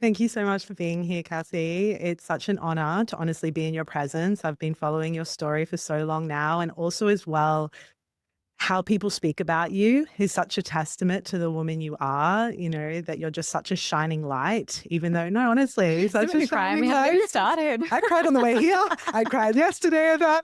Thank you so much for being here, Cassie. It's such an honor to honestly be in your presence. I've been following your story for so long now, and also as well, how people speak about you is such a testament to the woman you are, that you're just such a shining light, even though, no, honestly, Don't such make a me cry. shining We haven't light. even started. I cried on the way here. I cried yesterday about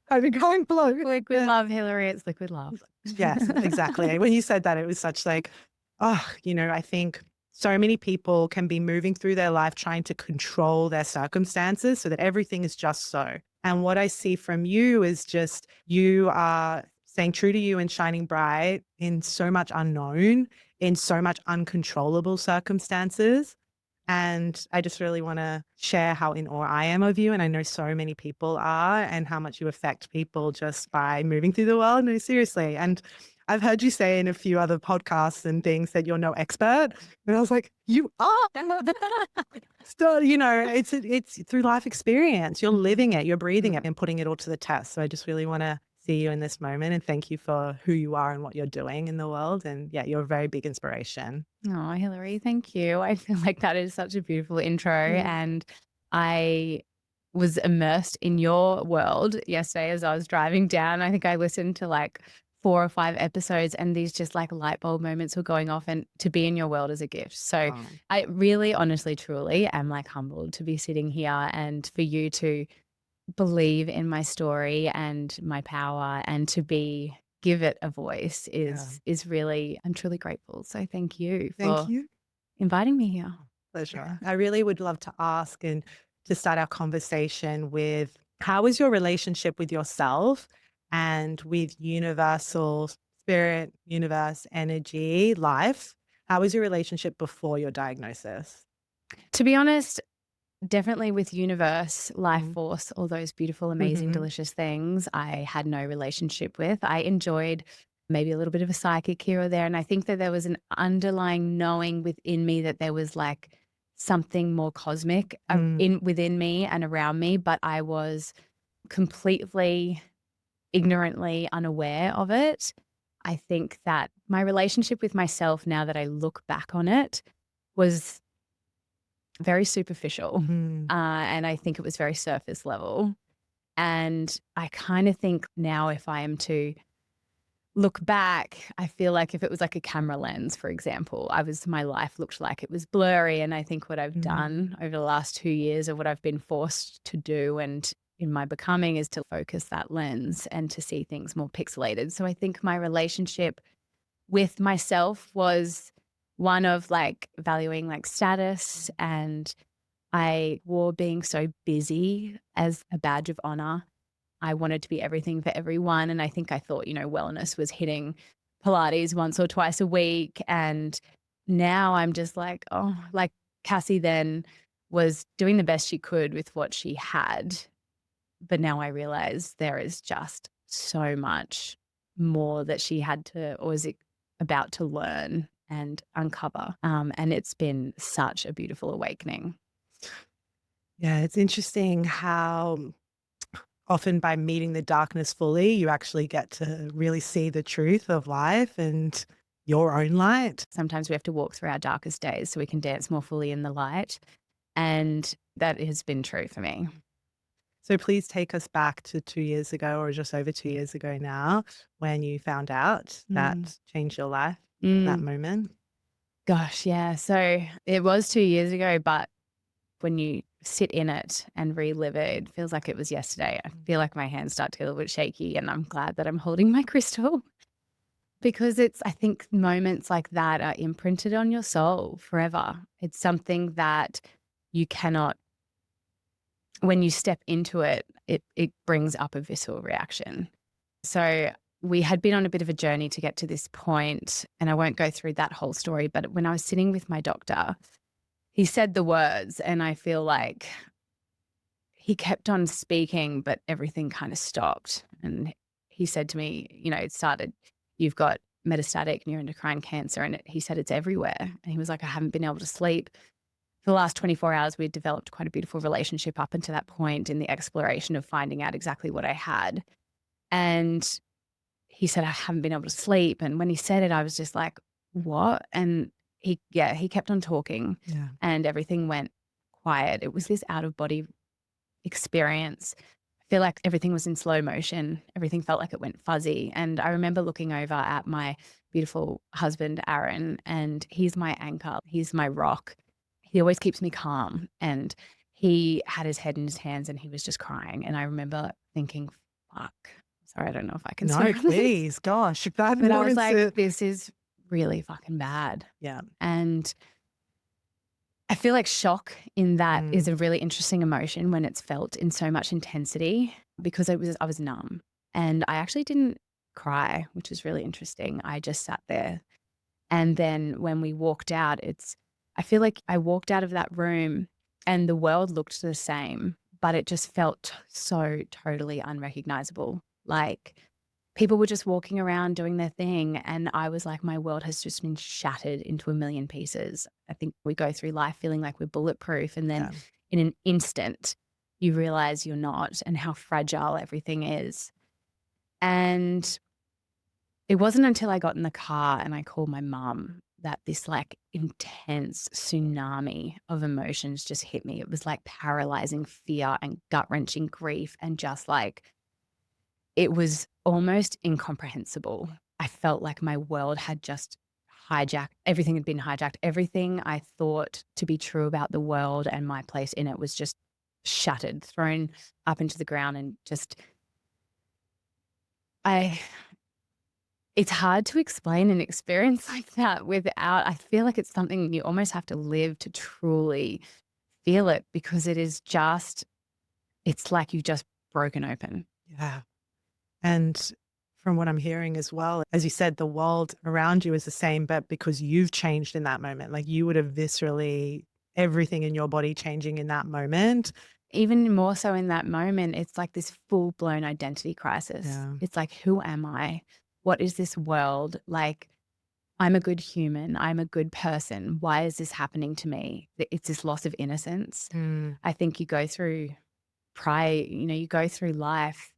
I've been crying below. Liquid love, Hillary. It's liquid love. Yes, exactly. When you said that, it was such like, I think so many people can be moving through their life trying to control their circumstances so that everything is just so. And what I see from you is just you are staying true to you and shining bright in so much unknown, in so much uncontrollable circumstances. And I just really want to share how in awe I am of you. And I know so many people are, and how much you affect people just by moving through the world. No, seriously. And I've heard you say in a few other podcasts and things that you're no expert. And I was like, you are. Still, it's through life experience. You're living it, you're breathing it and putting it all to the test. So I just really want to see you in this moment and thank you for who you are and what you're doing in the world. And yeah, you're a very big inspiration. Oh, Hillary, thank you. I feel like that is such a beautiful intro. And I was immersed in your world yesterday as I was driving down. I think I listened to like 4 or 5 episodes, and these just like light bulb moments were going off, and to be in your world is a gift. So I really, honestly, truly am like humbled to be sitting here and for you to believe in my story and my power, and to give it a voice is really, I'm truly grateful. So thank you for inviting me here. Pleasure. I really would love to ask and to start our conversation with, how is your relationship with yourself and with universal spirit, universe, energy, life? How was your relationship before your diagnosis? To be honest, definitely with universe, life force, all those beautiful, amazing, delicious things I had no relationship with. I enjoyed maybe a little bit of a psychic here or there. And I think that there was an underlying knowing within me that there was like something more cosmic within me and around me, but I was completely ignorantly unaware of it. I think that my relationship with myself, now that I look back on it, was very superficial. And I think it was very surface level. And I kind of think now, if I am to look back, I feel like if it was like a camera lens, for example, my life looked like it was blurry. And I think what I've done over the last 2 years, or what I've been forced to do and in my becoming, is to focus that lens and to see things more pixelated. So I think my relationship with myself was one of like valuing like status, and I wore being so busy as a badge of honor. I wanted to be everything for everyone. And I think I thought, wellness was hitting Pilates once or twice a week. And now I'm just like, oh, like Cassie then was doing the best she could with what she had. But now I realize there is just so much more that she had to, or was about to learn and uncover. And it's been such a beautiful awakening. Yeah, it's interesting how often by meeting the darkness fully, you actually get to really see the truth of life and your own light. Sometimes we have to walk through our darkest days so we can dance more fully in the light. And that has been true for me. So please take us back to 2 years ago, or just over 2 years ago now, when you found out that changed your life, that moment. Gosh, yeah. So it was 2 years ago, but when you sit in it and relive it, it feels like it was yesterday. I feel like my hands start to get a little bit shaky, and I'm glad that I'm holding my crystal, because I think moments like that are imprinted on your soul forever. It's something that you cannot, when you step into it, it brings up a visceral reaction. So we had been on a bit of a journey to get to this point, and I won't go through that whole story, but when I was sitting with my doctor, he said the words, and I feel like he kept on speaking, but everything kind of stopped. And he said to me, it started, you've got metastatic neuroendocrine cancer, and he said it's everywhere. And he was like, I haven't been able to sleep. For the last 24 hours, we had developed quite a beautiful relationship up until that point in the exploration of finding out exactly what I had. And he said, I haven't been able to sleep. And when he said it, I was just like, what? And he kept on talking Yeah. and everything went quiet. It was this out of body experience. I feel like everything was in slow motion. Everything felt like it went fuzzy. And I remember looking over at my beautiful husband, Aaron, and he's my anchor. He's my rock. He always keeps me calm. And he had his head in his hands and he was just crying. And I remember thinking, fuck. Sorry, I don't know if I can No, swear on this. please. Gosh. That But I was warrants like, it. this is really fucking bad. Yeah. And I feel like shock in that is Mm. a really interesting emotion when it's felt in so much intensity, because I was numb and I actually didn't cry, which is really interesting. I just sat there. And then when we walked out, I feel like I walked out of that room and the world looked the same, but it just felt so totally unrecognizable. Like people were just walking around doing their thing. And I was like, my world has just been shattered into a million pieces. I think we go through life feeling like we're bulletproof. And then Yeah. in an instant, you realize you're not, and how fragile everything is. And it wasn't until I got in the car and I called my mum that this like intense tsunami of emotions just hit me. It was like paralyzing fear and gut-wrenching grief, and just like, it was almost incomprehensible. I felt like my world had just hijacked. Everything had been hijacked. Everything I thought to be true about the world and my place in it was just shattered, thrown up into the ground. And just, it's hard to explain an experience like that without, I feel like it's something you almost have to live to truly feel it, because it is just, it's like you've just broken open. Yeah. And from what I'm hearing as well, as you said, the world around you is the same, but because you've changed in that moment, like you would have viscerally, everything in your body changing in that moment. Even more so in that moment, it's like this full-blown identity crisis. Yeah. It's like, who am I? What is this world? Like, I'm a good human. I'm a good person. Why is this happening to me? It's this loss of innocence. Mm. I think you go through you go through life.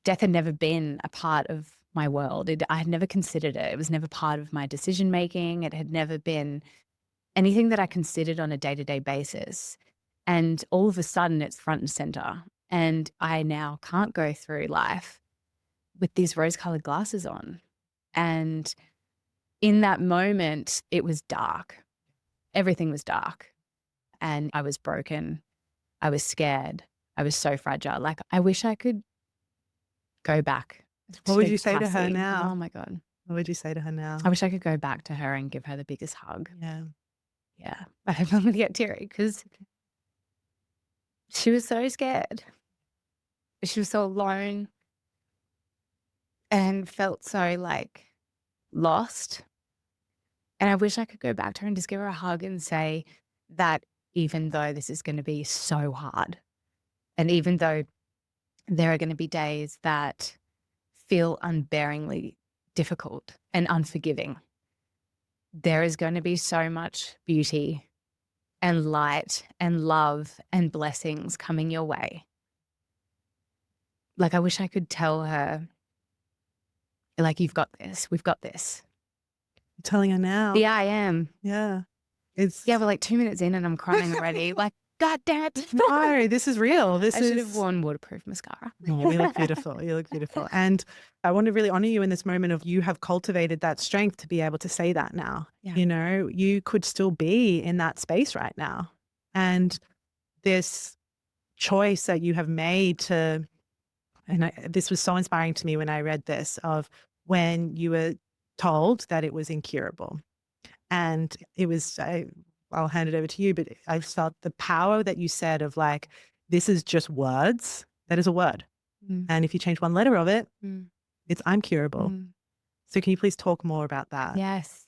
Death had never been a part of my world. I had never considered it. It was never part of my decision making. It had never been anything that I considered on a day-to-day basis. And all of a sudden it's front and center. And I now can't go through life with these rose-colored glasses on. And in that moment, it was dark. Everything was dark. And I was broken. I was scared. I was so fragile. Like, I wish I could go back. What would you say to her Cassie. now? Oh my God. What would you say to her now? I wish I could go back to her and give her the biggest hug. Yeah. Yeah. I hope I'm going to get teary, because she was so scared. She was so alone and felt so like lost. And I wish I could go back to her and just give her a hug and say that even though this is going to be so hard, and even though there are going to be days that feel unbearingly difficult and unforgiving, there is going to be so much beauty and light and love and blessings coming your way. Like, I wish I could tell her, like, you've got this. We've got this. I'm telling her now. Yeah, I am. Yeah. Yeah, we're like 2 minutes in and I'm crying already. Like, God damn it. No, this is real. I should have worn waterproof mascara. No, you look beautiful. You look beautiful. And I want to really honor you in this moment of, you have cultivated that strength to be able to say that now. Yeah. You know, you could still be in that space right now. And this choice that you have made to, and this was so inspiring to me when I read this, of when you were told that it was incurable. And it was, I'll hand it over to you, but I felt the power that you said of like, this is just words. That is a word. Mm. And if you change one letter of it, Mm. it's I'm curable. Mm. So can you please talk more about that? Yes.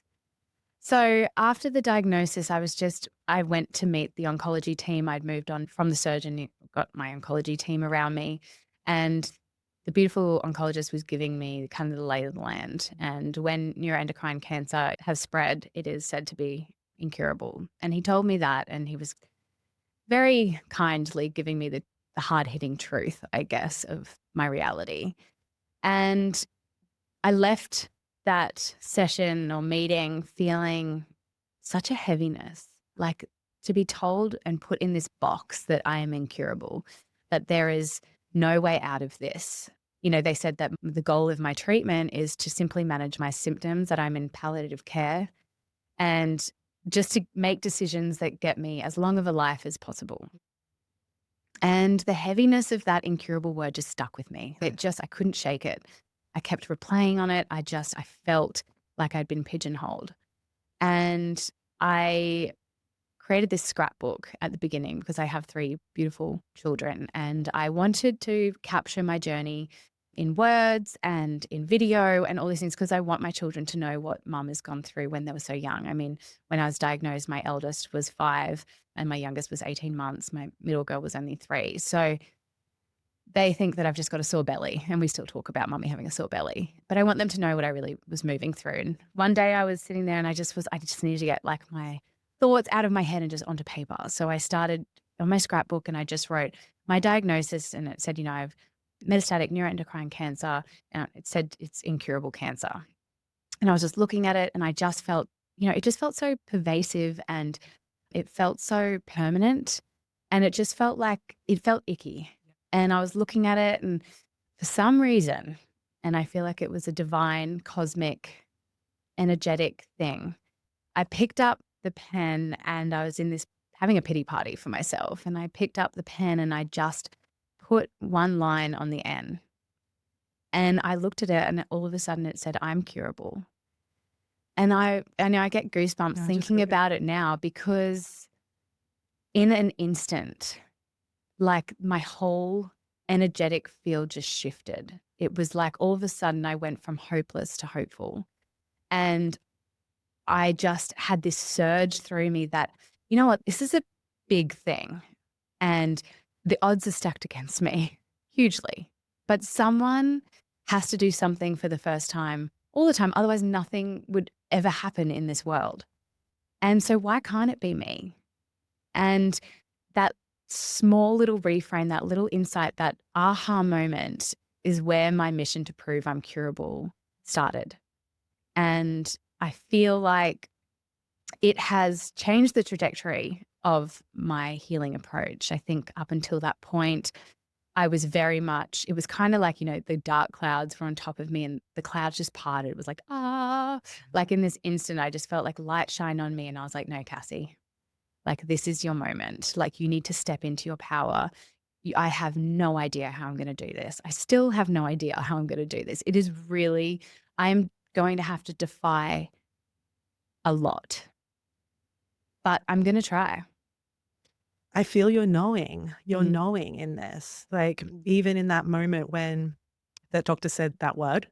So after the diagnosis, I went to meet the oncology team. I'd moved on from the surgeon, got my oncology team around me. And the beautiful oncologist was giving me kind of the lay of the land. And when neuroendocrine cancer has spread, it is said to be incurable. And he told me that, and he was very kindly giving me the hard-hitting truth, I guess, of my reality. And I left that session or meeting feeling such a heaviness, like to be told and put in this box that I am incurable, that there is no way out of this. You know, they said that the goal of my treatment is to simply manage my symptoms, that I'm in palliative care, and just to make decisions that get me as long of a life as possible. And the heaviness of that incurable word just stuck with me. I couldn't shake it. I kept replaying on it. I felt like I'd been pigeonholed. And I created this scrapbook at the beginning because I have 3 beautiful children, and I wanted to capture my journey in words and in video and all these things because I want my children to know what mum has gone through when they were so young. I mean, when I was diagnosed, my eldest was 5 and my youngest was 18 months. My middle girl was only 3. So they think that I've just got a sore belly, and we still talk about mummy having a sore belly. But I want them to know what I really was moving through. And one day I was sitting there and I just needed to get like my thoughts out of my head and just onto paper. So I started on my scrapbook and I just wrote my diagnosis, and it said, I have metastatic neuroendocrine cancer, and it said it's incurable cancer. And I was just looking at it and I just felt, it just felt so pervasive and it felt so permanent, and it just felt like it felt icky. And I was looking at it, and for some reason, and I feel like it was a divine, cosmic, energetic thing, I picked up the pen, and I was having a pity party for myself. And I picked up the pen and I just put one line on the N. And I looked at it and all of a sudden it said, I'm curable. And I get goosebumps thinking about it now, because in an instant, like my whole energetic field just shifted. It was like all of a sudden I went from hopeless to hopeful. And I just had this surge through me that, you know what, this is a big thing. And the odds are stacked against me hugely. But someone has to do something for the first time all the time. Otherwise, nothing would ever happen in this world. And so why can't it be me? And that small little reframe, that little insight, that aha moment is where my mission to prove I'm curable started. And I feel like it has changed the trajectory of my healing approach. I think up until that point, I was very much, it was kind of like, the dark clouds were on top of me and the clouds just parted. It was like, like in this instant, I just felt like light shine on me. And I was like, no, Cassie, like this is your moment. Like you need to step into your power. I have no idea how I'm going to do this. I still have no idea how I'm going to do this. It is really, I'm going to have to defy a lot, but I'm going to try. I feel you're knowing in this, like even in that moment when that doctor said that word,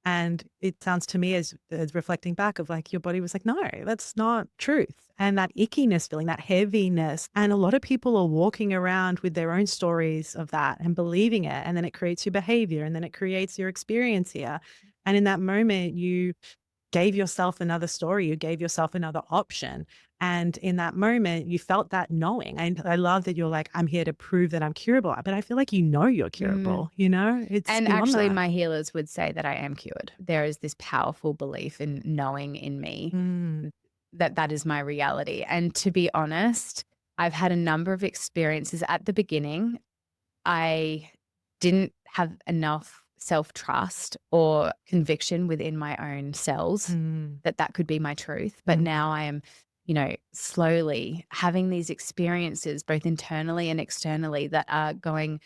and it sounds to me as reflecting back of like your body was like, no, that's not truth. And that ickiness feeling, that heaviness. And a lot of people are walking around with their own stories of that and believing it. And then it creates your behavior, and then it creates your experience here. And in that moment, you gave yourself another story, you gave yourself another option. And in that moment, you felt that knowing. And I love that you're like, I'm here to prove that I'm curable. But I feel like you're curable, It's and beyond actually that. my healers would say that I am cured. There is this powerful belief in knowing in me that is my reality. And to be honest, I've had a number of experiences at the beginning. I didn't have enough self-trust or conviction within my own cells that could be my truth. But now I am, slowly having these experiences both internally and externally that are going,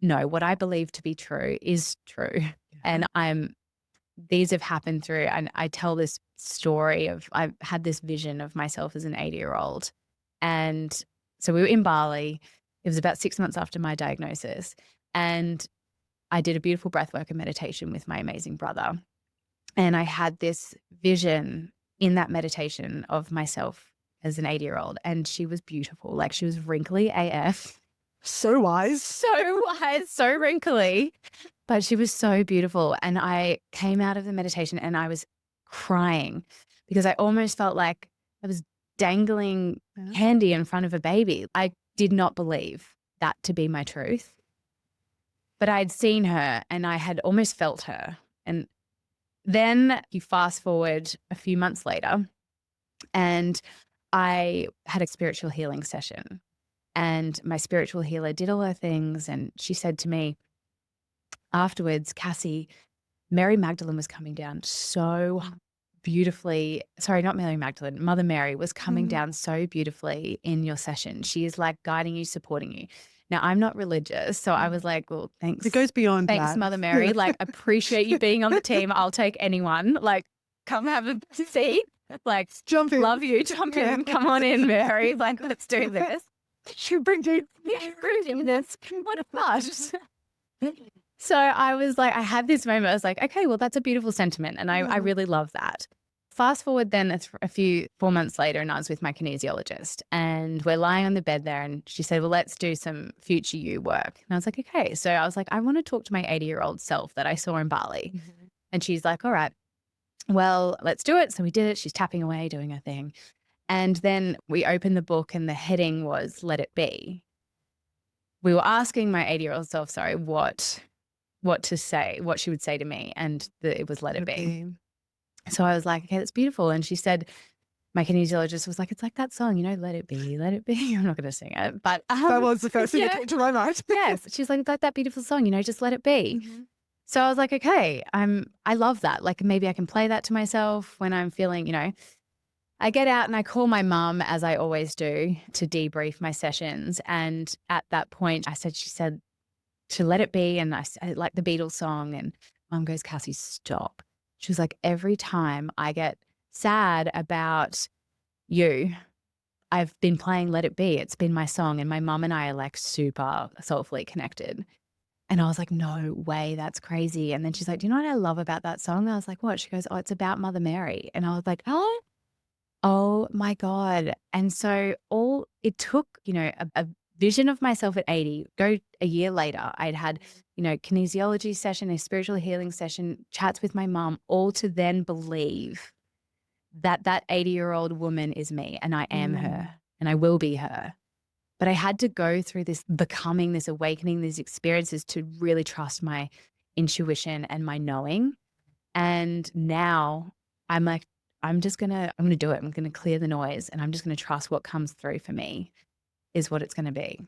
no, what I believe to be true is true. Yeah. And these have happened through, and I tell this story of, I've had this vision of myself as an 80-year-old. And so we were in Bali. It was about 6 months after my diagnosis. And I did a beautiful breathwork and meditation with my amazing brother. And I had this vision in that meditation of myself as an 80-year-old. And she was beautiful. Like she was wrinkly AF. So wise. So wrinkly. But she was so beautiful. And I came out of the meditation and I was crying because I almost felt like I was dangling candy in front of a baby. I did not believe that to be my truth. But I'd seen her and I had almost felt her. And then you fast forward a few months later And I had a spiritual healing session, and my spiritual healer did all her things. And she said to me afterwards, Cassie, Mary Magdalene was coming down so beautifully. Sorry, not Mary Magdalene. Mother Mary was coming down so beautifully in your session. She is like guiding you, supporting you. Now, I'm not religious, so I was like, well, thanks. It goes beyond Thanks, that. Mother Mary. Like, appreciate you being on the team. I'll take anyone. Like, come have a seat. Like, Jump in. love you. Jump in. Come on in, Mary. Like, let's do this. You bring this. What a fuss. So I was like, I had this moment. I was like, okay, well, that's a beautiful sentiment. And I really love that. Fast forward then 4 months later, and I was with my kinesiologist, and we're lying on the bed there, and she said, well, let's do some future you work. And I was like, okay. So I was like, I want to talk to my 80-year-old self that I saw in Bali. And she's like, all right, well, let's do it. So we did it. She's tapping away, doing her thing. And then we opened the book, and the heading was Let It Be. We were asking my 80-year-old self, what to say, what she would say to me. And it was Let It Be. So I was like, okay, that's beautiful. And she said, my kinesiologist was like, it's like that song, let it be, let it be. I'm not going to sing it, but that was the first thing that came to my mind. Yes. She's like that beautiful song, just let it be. So I was like, okay, I love that. Like maybe I can play that to myself when I'm feeling, I get out and I call my mum, as I always do, to debrief my sessions. And at that point she said to let it be. And I like the Beatles song, and Mum goes, Cassie, stop. She was like, every time I get sad about you, I've been playing Let It Be. It's been my song. And my mum and I are like super soulfully connected. And I was like, no way, that's crazy. And then she's like, do you know what I love about that song? I was like, what? She goes, oh, it's about Mother Mary. And I was like, oh my God. And so it took, a vision of myself at 80, go a year later, I'd had, kinesiology session, a spiritual healing session, chats with my mum, all to then believe that 80-year-old woman is me, and I am her, and I will be her. But I had to go through this becoming, this awakening, these experiences to really trust my intuition and my knowing. And now I'm like, I'm going to do it. I'm going to clear the noise, and I'm just going to trust what comes through for me is what it's going to be.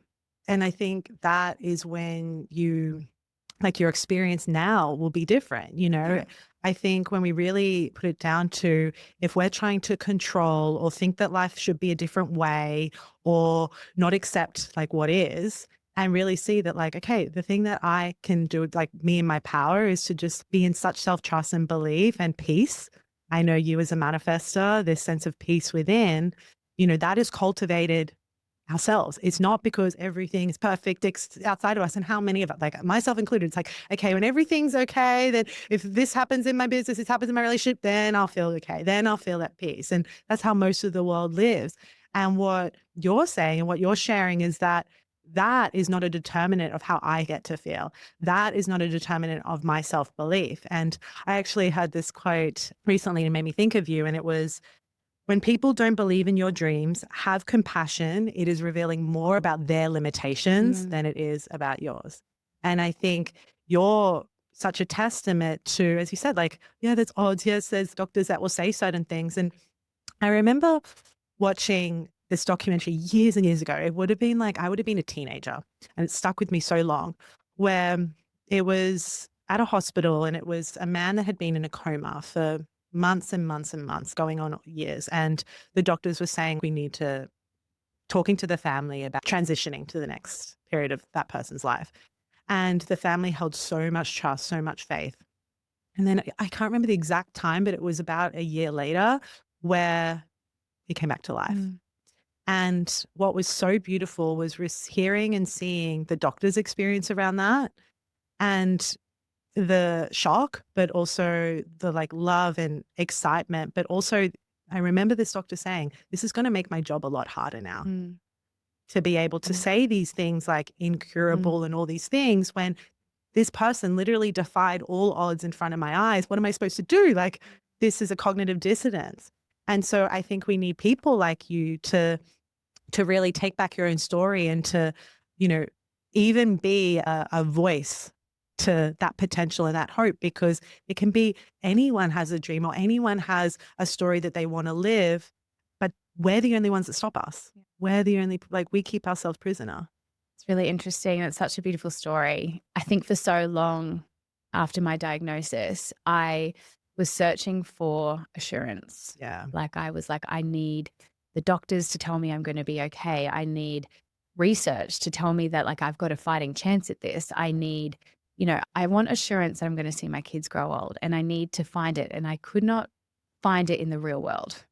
And I think that is when your experience now will be different. I think when we really put it down to, if we're trying to control or think that life should be a different way, or not accept like what is, and really see that like, okay, the thing that I can do, like me and my power, is to just be in such self-trust and belief and peace. I know you as a manifestor, this sense of peace within, that is cultivated ourselves. It's not because everything is perfect outside of us. And how many of us, like myself included, it's like, okay, when everything's okay, then if this happens in my business, this happens in my relationship, then I'll feel okay. Then I'll feel at peace. And that's how most of the world lives. And what you're saying and what you're sharing is that is not a determinant of how I get to feel. That is not a determinant of my self-belief. And I actually had this quote recently and made me think of you. And it was, when people don't believe in your dreams, have compassion. It is revealing more about their limitations than it is about yours. And I think you're such a testament to, as you said, like, yeah, there's odds. Yes, there's doctors that will say certain things. And I remember watching this documentary years and years ago. It would have been like, I would have been a teenager, and it stuck with me so long, where it was at a hospital, and it was a man that had been in a coma for months and months and months, going on years. And the doctors were saying, we need to talking to the family about transitioning to the next period of that person's life. And the family held so much trust, so much faith. And then I can't remember the exact time, but it was about a year later where he came back to life. And what was so beautiful was hearing and seeing the doctor's experience around that, and the shock, but also the like love and excitement. But also I remember this doctor saying, this is going to make my job a lot harder now to be able to say these things like incurable and all these things, when this person literally defied all odds in front of my eyes. What am I supposed to do? Like, this is a cognitive dissonance. And so I think we need people like you to really take back your own story, and to, even be a voice to that potential and that hope, because it can be anyone has a dream, or anyone has a story that they want to live. we're the only ones that stop us. We're the only, like, we keep ourselves prisoner. It's really interesting. It's such a beautiful story. I think for so long after my diagnosis, I was searching for assurance. Yeah. Like I was like, I need the doctors to tell me I'm going to be okay. I need research to tell me that like I've got a fighting chance at this. I need, I want assurance that I'm going to see my kids grow old, and I need to find it. And I could not find it in the real world.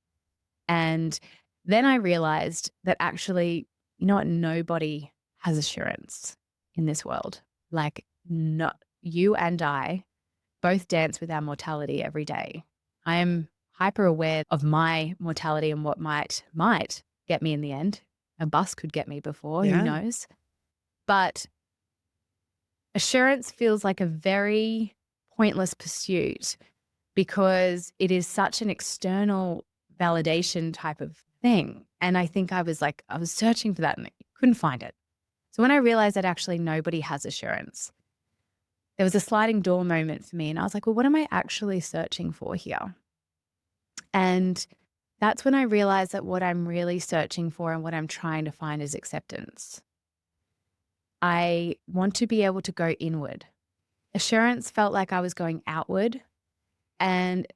And then I realized that actually, you know what? Nobody has assurance in this world. Like, not you and I both dance with our mortality every day. I am hyper aware of my mortality and what might get me in the end. A bus could get me before, who knows? But assurance feels like a very pointless pursuit because it is such an external validation type of thing. And I think I was searching for that and I couldn't find it. So when I realized that actually nobody has assurance, there was a sliding door moment for me. And I was like, well, what am I actually searching for here? And that's when I realized that what I'm really searching for and what I'm trying to find is acceptance. I want to be able to go inward. Assurance felt like I was going outward, and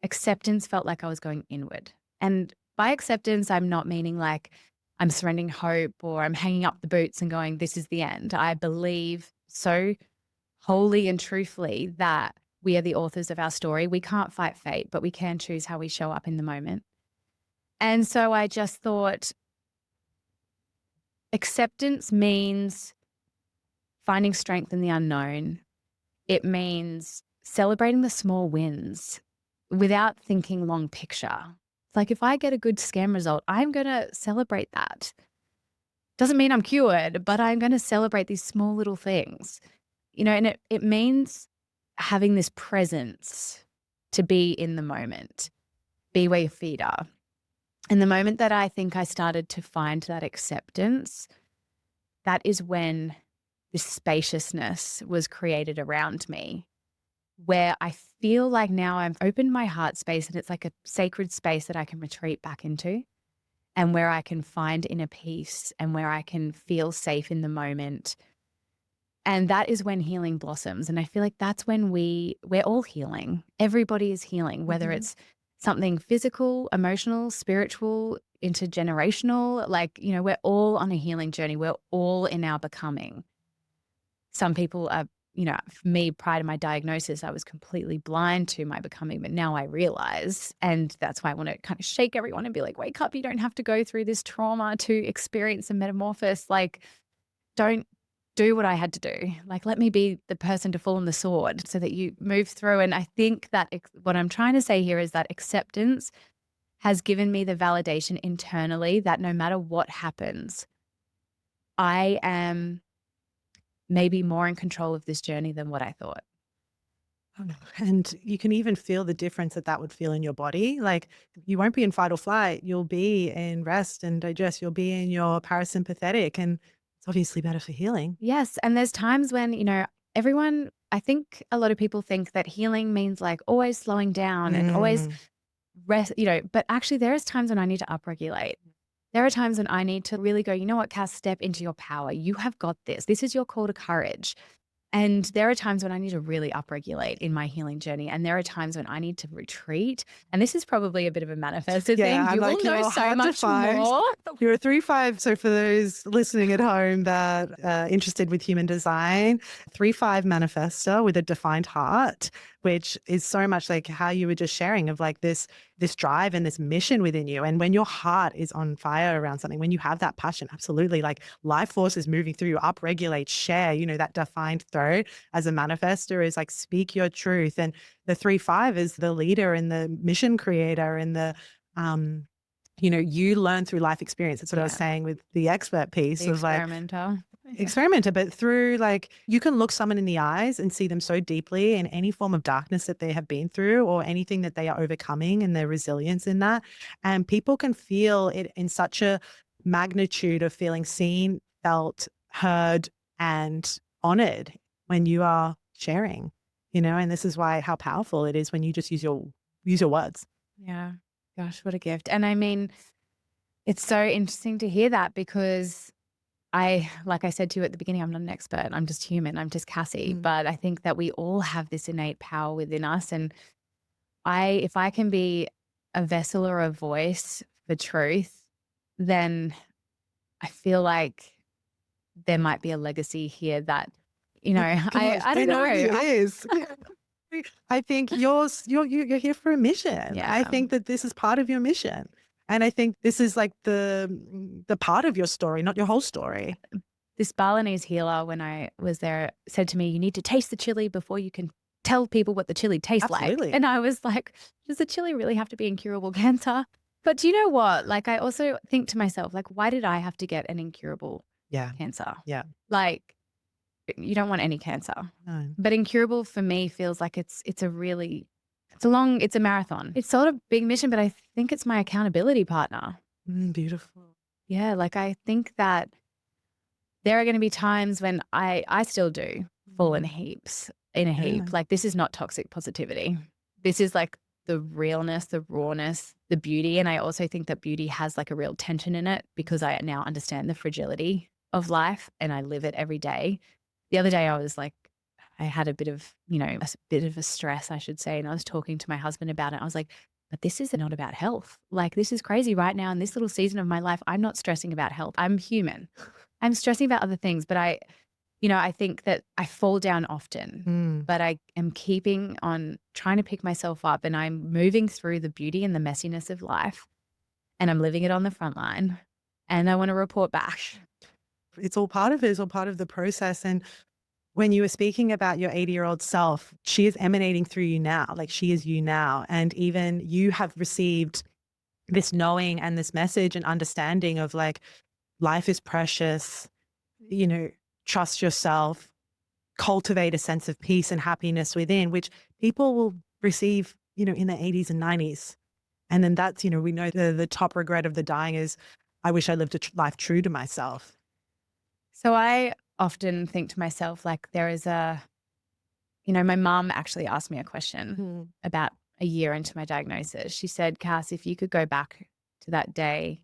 acceptance felt like I was going inward. And by acceptance, I'm not meaning like I'm surrendering hope or I'm hanging up the boots and going, this is the end. I believe so wholly and truthfully that we are the authors of our story. We can't fight fate, but we can choose how we show up in the moment. And so I just thought acceptance means finding strength in the unknown. It means celebrating the small wins without thinking long picture. It's like if I get a good scan result, I'm going to celebrate that. Doesn't mean I'm cured, but I'm going to celebrate these small little things. And it means having this presence to be in the moment, be where your feet are. And the moment that I think I started to find that acceptance, that is when this spaciousness was created around me, where I feel like now I've opened my heart space and it's like a sacred space that I can retreat back into, and where I can find inner peace and where I can feel safe in the moment. And that is when healing blossoms. And I feel like that's when we're all healing. Everybody is healing, whether it's something physical, emotional, spiritual, intergenerational. Like, we're all on a healing journey. We're all in our becoming. Some people are, for me, prior to my diagnosis, I was completely blind to my becoming, but now I realize, and that's why I want to kind of shake everyone and be like, wake up, you don't have to go through this trauma to experience a metamorphosis. Like, don't do what I had to do. Like, let me be the person to fall on the sword so that you move through. And I think that what I'm trying to say here is that acceptance has given me the validation internally that no matter what happens, I am maybe more in control of this journey than what I thought. And you can even feel the difference that would feel in your body. Like, you won't be in fight or flight. You'll be in rest and digest. You'll be in your parasympathetic, and it's obviously better for healing. Yes. And there's times when, everyone, I think a lot of people think that healing means like always slowing down and always rest, but actually there is times when I need to upregulate. There are times when I need to really go, you know what, Cass, step into your power. You have got this. This is your call to courage. And there are times when I need to really upregulate in my healing journey. And there are times when I need to retreat. And this is probably a bit of a manifested thing. You will know so much more. You're a 3-5. So for those listening at home that are interested with human design, 3-5 manifester with a defined heart, which is so much like how you were just sharing of like this drive and this mission within you. And when your heart is on fire around something, when you have that passion, absolutely, like life force is moving through you, upregulate, share, that defined throat as a manifester is like, speak your truth. And the 3-5 is the leader and the mission creator and the, you learn through life experience. That's what I was saying with the expert piece The of like, experimenter, but through like, you can look someone in the eyes and see them so deeply in any form of darkness that they have been through or anything that they are overcoming and their resilience in that. And people can feel it in such a magnitude of feeling seen, felt, heard, and honored when you are sharing, and this is why how powerful it is when you just use your words. Yeah. Gosh, what a gift. And I mean, It's so interesting to hear that because like I said to you at the beginning, I'm not an expert. I'm just human. I'm just Cassie. But I think that we all have this innate power within us. And if I can be a vessel or a voice for truth, then I feel like there might be a legacy here that, Gosh, I don't it know. already is. I think you're here for a mission. I Yeah. think that this is part of your mission. And I think this is like the part of your story, not your whole story. This Balinese healer, when I was there, said to me, you need to taste the chili before you can tell people what the chili tastes Absolutely. like. And I was like, does the chili really have to be incurable cancer? But do you know what? Like, I also think to myself, like, why did I have to get an incurable cancer? Yeah. Like, you don't want any cancer. No. But incurable for me feels like it's a marathon. It's sort of big mission, but I think it's my accountability partner. Beautiful. Yeah, like I think that there are going to be times when I still do fall in a heap. Like this is not toxic positivity. This is like the realness, the rawness, the beauty. And I also think that beauty has like a real tension in it because I now understand the fragility of life and I live it every day. The other day I was like, I had a bit of a stress, I should say. And I was talking to my husband about it. I was like, but this is not about health. Like this is crazy right now. In this little season of my life, I'm not stressing about health. I'm human. I'm stressing about other things, but I think that I fall down often, but I am keeping on trying to pick myself up and I'm moving through the beauty and the messiness of life and I'm living it on the front line and I want to report back. It's all part of it. It's all part of the process. And when you were speaking about your 80-year-old self, she is emanating through you now. Like she is you now. And even you have received this knowing and this message and understanding of like, life is precious, trust yourself, cultivate a sense of peace and happiness within, which people will receive, in their 80s and 90s. And then that's, we know the top regret of the dying is, I wish I lived a life true to myself. So I often think to myself, like there is my mom actually asked me a question about a year into my diagnosis. She said, Cass, if you could go back to that day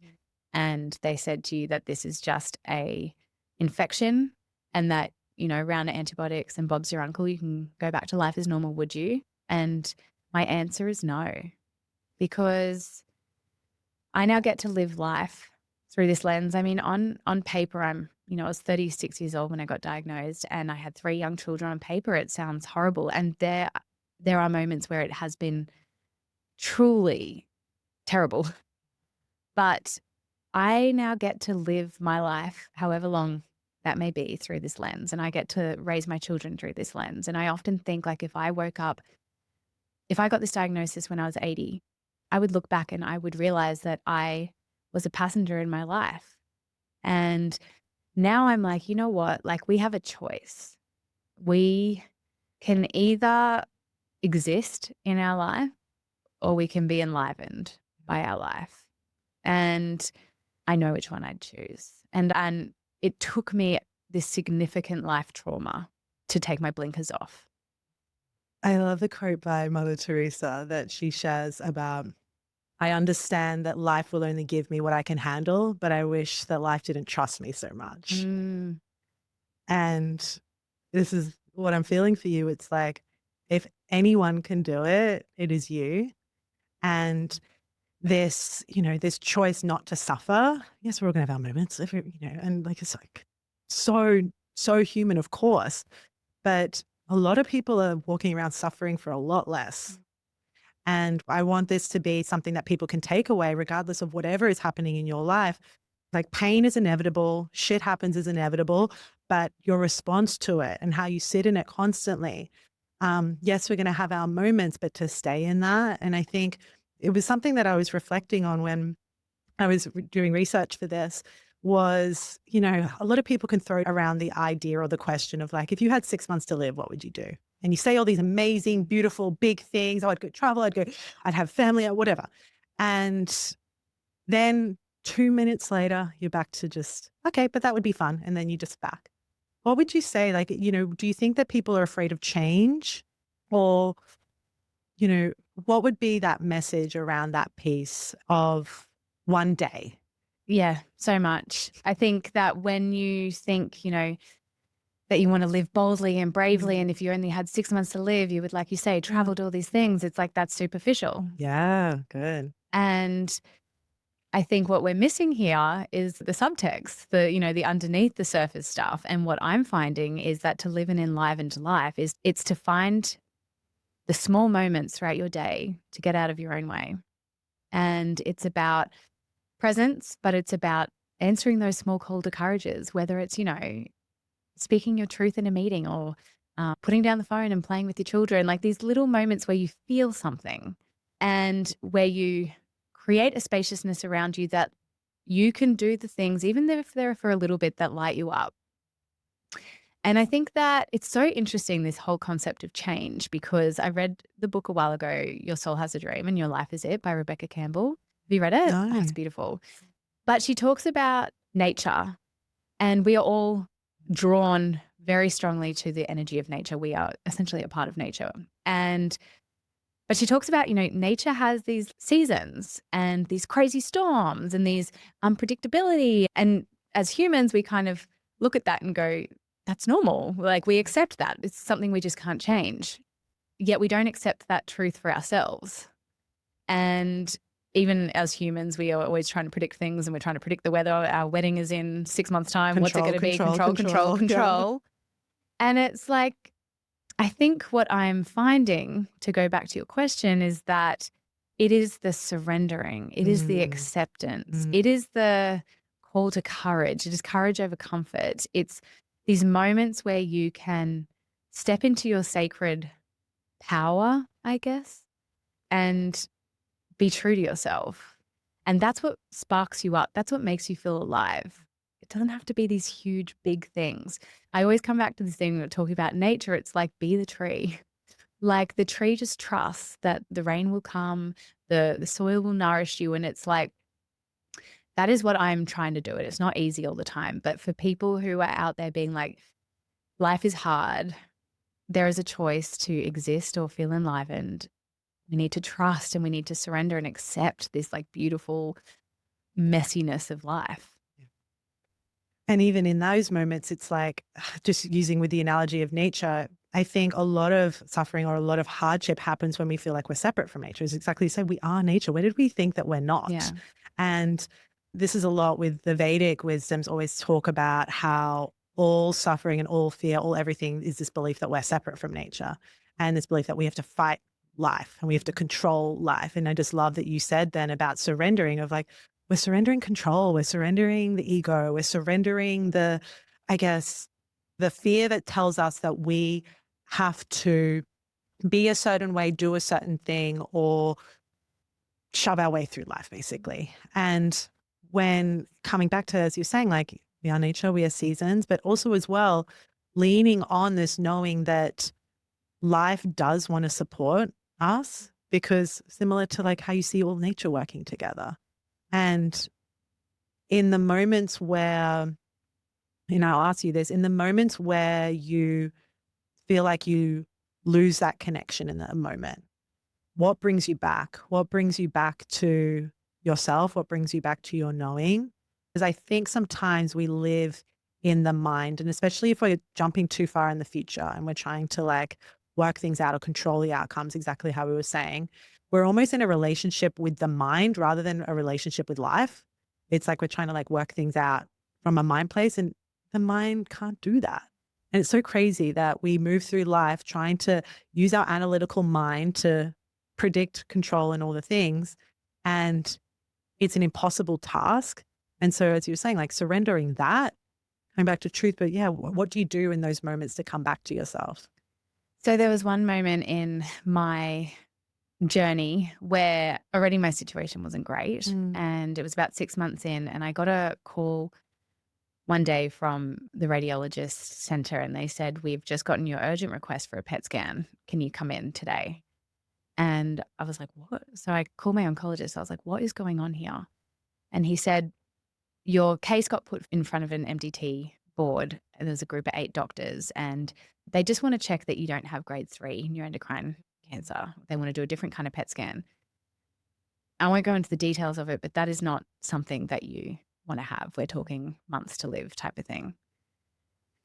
and they said to you that this is just a infection and that, around antibiotics and Bob's your uncle, you can go back to life as normal, would you? And my answer is no, because I now get to live life through this lens. I mean, on paper, I was 36 years old when I got diagnosed and I had 3 young children. On paper, it sounds horrible. And there are moments where it has been truly terrible. But I now get to live my life, however long that may be, through this lens. And I get to raise my children through this lens. And I often think like if I got this diagnosis when I was 80, I would look back and I would realize that I was a passenger in my life. And now I'm like, you know what? Like we have a choice. We can either exist in our life or we can be enlivened by our life. And I know which one I'd choose. And it took me this significant life trauma to take my blinkers off. I love the quote by Mother Teresa that she shares about, I understand that life will only give me what I can handle, but I wish that life didn't trust me so much. And this is what I'm feeling for you. It's like, if anyone can do it, it is you. And this, this choice not to suffer. Yes, we're all gonna have our moments, and like, it's like so human, of course. But a lot of people are walking around suffering for a lot less. And I want this to be something that people can take away, regardless of whatever is happening in your life. Like pain is inevitable, shit happens is inevitable, but your response to it and how you sit in it constantly. Yes, we're going to have our moments, but to stay in that. And I think it was something that I was reflecting on when I was doing research for this was, a lot of people can throw around the idea or the question of like, if you had 6 months to live, what would you do? And you say all these amazing, beautiful, big things. Oh, I'd go travel, I'd have family, or whatever. And then 2 minutes later, you're back to just, okay, but that would be fun. And then you're just back. What would you say? Like, do you think that people are afraid of change? Or, what would be that message around that piece of one day? Yeah, so much. I think that when you think, that you want to live boldly and bravely, and if you only had 6 months to live, you would, like you say, travel to all these things. It's like that's superficial. Yeah, good. And I think what we're missing here is the subtext, the underneath the surface stuff. And what I'm finding is that to live an enlivened life it's to find the small moments throughout your day to get out of your own way. And it's about presence, but it's about answering those small call to courages, whether it's, speaking your truth in a meeting or putting down the phone and playing with your children, like these little moments where you feel something and where you create a spaciousness around you that you can do the things, even if they're for a little bit, that light you up. And I think that it's so interesting, this whole concept of change, because I read the book a while ago, Your Soul Has a Dream and Your Life Is It by Rebecca Campbell. Have you read it? Oh, No. it's beautiful. But she talks about nature, and we are all drawn very strongly to the energy of nature. We are essentially a part of nature. But she talks about, nature has these seasons and these crazy storms and these unpredictability. And as humans, we kind of look at that and go, that's normal. Like, we accept that. It's something we just can't change. Yet we don't accept that truth for ourselves. And even as humans, we are always trying to predict things, and we're trying to predict the weather. Our wedding is in 6 months' time. What's it going to be? Control. And it's like, I think what I'm finding, to go back to your question, is that it is the surrendering. It is the acceptance. It is the call to courage. It is courage over comfort. It's these moments where you can step into your sacred power, I guess, and be true to yourself. And that's what sparks you up. That's what makes you feel alive. It doesn't have to be these huge, big things. I always come back to this thing of talking about nature. It's like, be the tree. Like, the tree just trusts that the rain will come, the soil will nourish you. And it's like, that is what I'm trying to do. It's not easy all the time. But for people who are out there being like, life is hard, there is a choice to exist or feel enlivened. We need to trust, and we need to surrender and accept this like beautiful messiness of life. And even in those moments, it's like, just using with the analogy of nature, I think a lot of suffering or a lot of hardship happens when we feel like we're separate from nature. It's exactly the same. We are nature. Where did we think that we're not? Yeah. And this is a lot with the Vedic wisdoms always talk about how all suffering and all fear, all everything is this belief that we're separate from nature, and this belief that we have to fight life and we have to control life. And I just love that you said then about surrendering, of like, we're surrendering control, we're surrendering the ego, we're surrendering the, I guess, the fear that tells us that we have to be a certain way, do a certain thing, or shove our way through life, basically. And when coming back to, as you're saying, like, we are nature, we are seasons, but also as well, leaning on this, knowing that life does want to support us, because similar to like how you see all nature working together. And in the moments where, I'll ask you this, in the moments where you feel like you lose that connection in that moment, what brings you back? What brings you back to yourself? What brings you back to your knowing? Because I think sometimes we live in the mind, and especially if we're jumping too far in the future and we're trying to like work things out or control the outcomes, exactly how we were saying, we're almost in a relationship with the mind rather than a relationship with life. It's like we're trying to like work things out from a mind place, and the mind can't do that. And it's so crazy that we move through life trying to use our analytical mind to predict, control, and all the things. And it's an impossible task. And so, as you were saying, like surrendering that, going back to truth, but yeah, what do you do in those moments to come back to yourself? So there was one moment in my journey where already my situation wasn't great, and it was about 6 months in, and I got a call one day from the radiologist center, and they said, we've just gotten your urgent request for a PET scan. Can you come in today? And I was like, what? So I called my oncologist. I was like, what is going on here? And he said, your case got put in front of an MDT board, and there's a group of 8 doctors, and they just want to check that you don't have grade 3 neuroendocrine cancer. They want to do a different kind of PET scan. I won't go into the details of it, but that is not something that you want to have. We're talking months to live type of thing.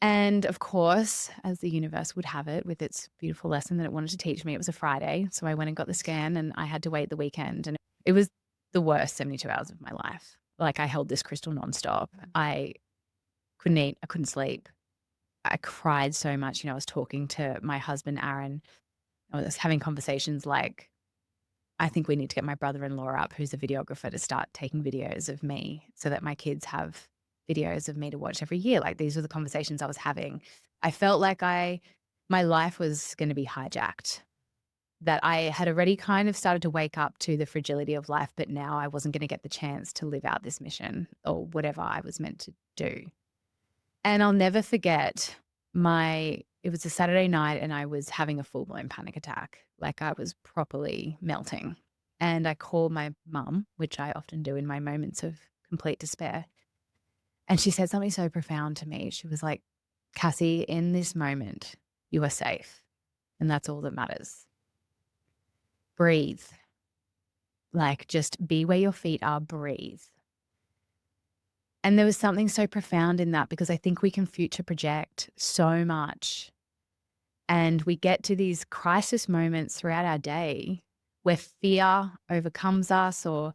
And of course, as the universe would have it with its beautiful lesson that it wanted to teach me, it was a Friday. So I went and got the scan and I had to wait the weekend. And it was the worst 72 hours of my life. Like I held this crystal nonstop. I couldn't eat. I couldn't sleep. I cried so much. I was talking to my husband, Aaron. I was having conversations like, I think we need to get my brother-in-law up, who's a videographer, to start taking videos of me so that my kids have videos of me to watch every year. Like these were the conversations I was having. I felt like my life was going to be hijacked, that I had already kind of started to wake up to the fragility of life, but now I wasn't going to get the chance to live out this mission or whatever I was meant to do. And I'll never forget it was a Saturday night and I was having a full-blown panic attack. Like I was properly melting. And I called my mum, which I often do in my moments of complete despair. And she said something so profound to me. She was like, Cassie, in this moment, you are safe. And that's all that matters. Breathe. Like just be where your feet are, breathe. And there was something so profound in that because I think we can future project so much. And we get to these crisis moments throughout our day where fear overcomes us or,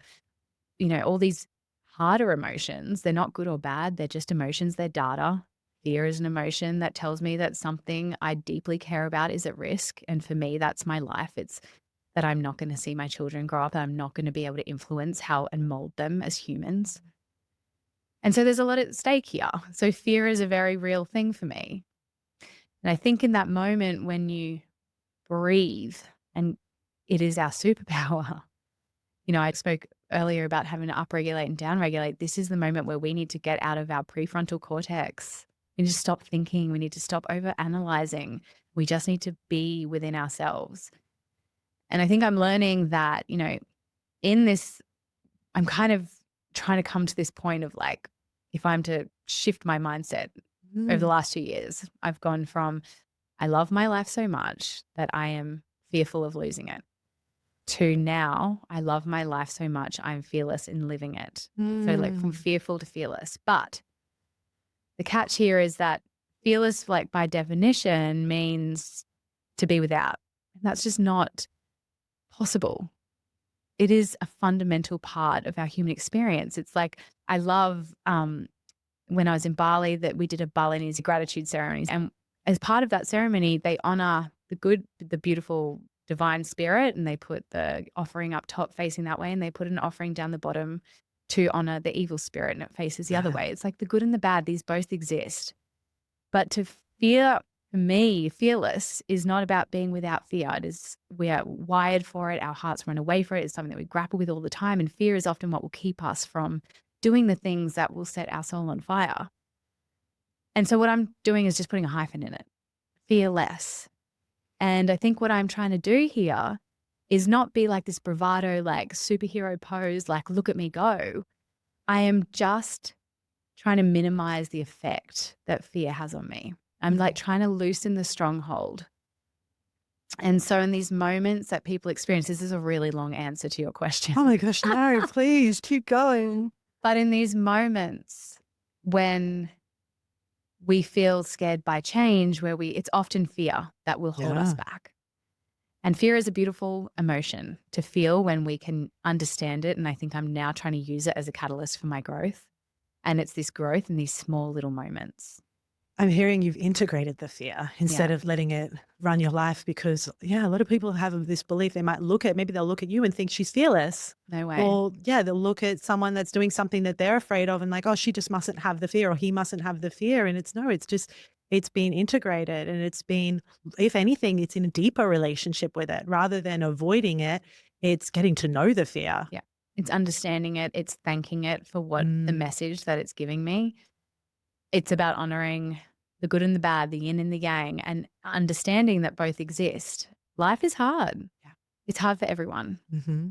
all these harder emotions. They're not good or bad. They're just emotions. They're data. Fear is an emotion that tells me that something I deeply care about is at risk. And for me, that's my life. It's that I'm not going to see my children grow up. I'm not going to be able to influence how and mold them as humans. And so there's a lot at stake here. So fear is a very real thing for me. And I think in that moment when you breathe, and it is our superpower. I spoke earlier about having to upregulate and downregulate. This is the moment where we need to get out of our prefrontal cortex. We need to stop thinking. We need to stop overanalyzing. We just need to be within ourselves. And I think I'm learning that, in this, I'm kind of trying to come to this point of like, if I'm to shift my mindset over the last 2 years, I've gone from, I love my life so much that I am fearful of losing it, to now I love my life so much I'm fearless in living it. So like from fearful to fearless. But the catch here is that fearless, like by definition, means to be without. And that's just not possible. It is a fundamental part of our human experience. It's like, I love when I was in Bali that we did a Balinese gratitude ceremony. And as part of that ceremony, they honor the beautiful divine spirit, and they put the offering up top facing that way, and they put an offering down the bottom to honor the evil spirit, and it faces the other way. It's like the good and the bad, these both exist. But to fear, for me, fearless is not about being without fear. It is, we are wired for it. Our hearts run away for it. It's something that we grapple with all the time. And fear is often what will keep us from doing the things that will set our soul on fire. And so what I'm doing is just putting a hyphen in it, fearless. And I think what I'm trying to do here is not be like this bravado, like superhero pose, like look at me go. I am just trying to minimize the effect that fear has on me. I'm like trying to loosen the stronghold. And so in these moments that people experience, this is a really long answer to your question. Oh my gosh, no, please keep going. But in these moments when we feel scared by change, it's often fear that will hold us back. And fear is a beautiful emotion to feel when we can understand it. And I think I'm now trying to use it as a catalyst for my growth. And it's this growth in these small little moments. I'm hearing you've integrated the fear instead of letting it run your life, because a lot of people have this belief. Maybe they'll look at you and think she's fearless. No way. Or they'll look at someone that's doing something that they're afraid of and like, oh, she just mustn't have the fear, or he mustn't have the fear. And it's been integrated, and it's been, if anything, it's in a deeper relationship with it rather than avoiding it. It's getting to know the fear. Yeah. It's understanding it. It's thanking it for what the message that it's giving me. It's about honoring the good and the bad, the yin and the yang, and understanding that both exist. Life is hard. Yeah. It's hard for everyone.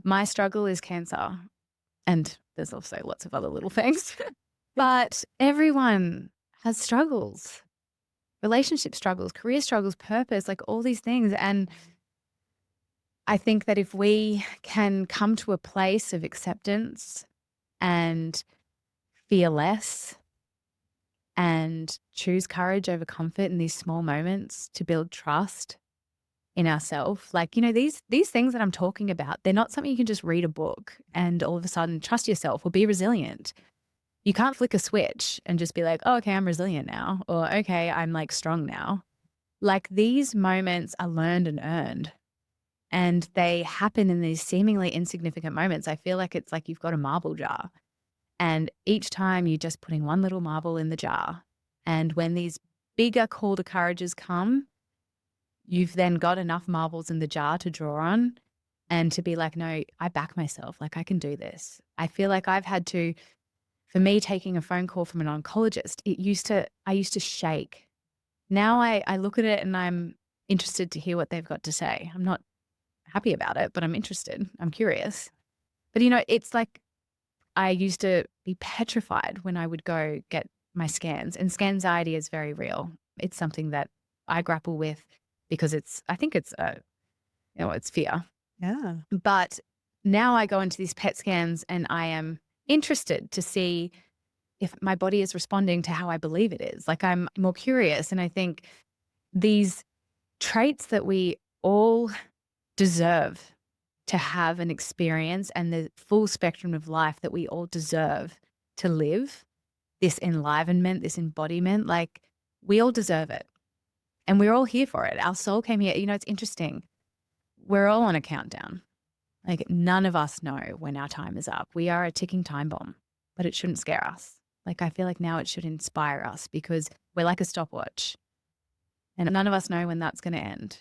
My struggle is cancer, and there's also lots of other little things. But everyone has struggles, relationship struggles, career struggles, purpose, like all these things. And I think that if we can come to a place of acceptance and fear less and choose courage over comfort in these small moments to build trust in ourselves. Like, these things that I'm talking about, they're not something you can just read a book and all of a sudden trust yourself or be resilient. You can't flick a switch and just be like, oh, okay, I'm resilient now, or okay, I'm like strong now. Like, these moments are learned and earned, and they happen in these seemingly insignificant moments. I feel like it's like you've got a marble jar, and each time you're just putting one little marble in the jar. And when these bigger call to courages come, you've then got enough marbles in the jar to draw on and to be like, no, I back myself. Like, I can do this. I feel like I've had to, for me, taking a phone call from an oncologist, I used to shake. Now I look at it and I'm interested to hear what they've got to say. I'm not happy about it, but I'm interested. I'm curious. But it's like I used to be petrified when I would go get my scans, and scan anxiety is very real. It's something that I grapple with because I think it's it's fear. Yeah. But now I go into these PET scans and I am interested to see if my body is responding to how I believe it is. Like, I'm more curious. And I think these traits that we all deserve to have an experience, and the full spectrum of life that we all deserve to live, this enlivenment, this embodiment, like, we all deserve it. And we're all here for it. Our soul came here. It's interesting. We're all on a countdown. Like, none of us know when our time is up. We are a ticking time bomb, but it shouldn't scare us. Like, I feel like now it should inspire us because we're like a stopwatch and none of us know when that's going to end.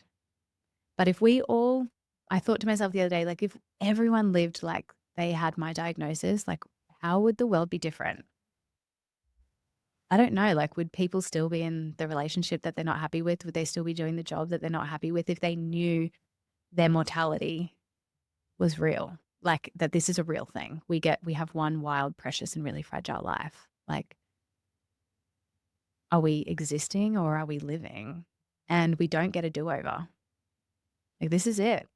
But if we all, I thought to myself the other day, like, if everyone lived like they had my diagnosis, like, how would the world be different? I don't know. Like, would people still be in the relationship that they're not happy with? Would they still be doing the job that they're not happy with if they knew their mortality was real? Like, that this is a real thing. We have one wild, precious, and really fragile life. Like, are we existing or are we living? And we don't get a do-over. Like, this is it.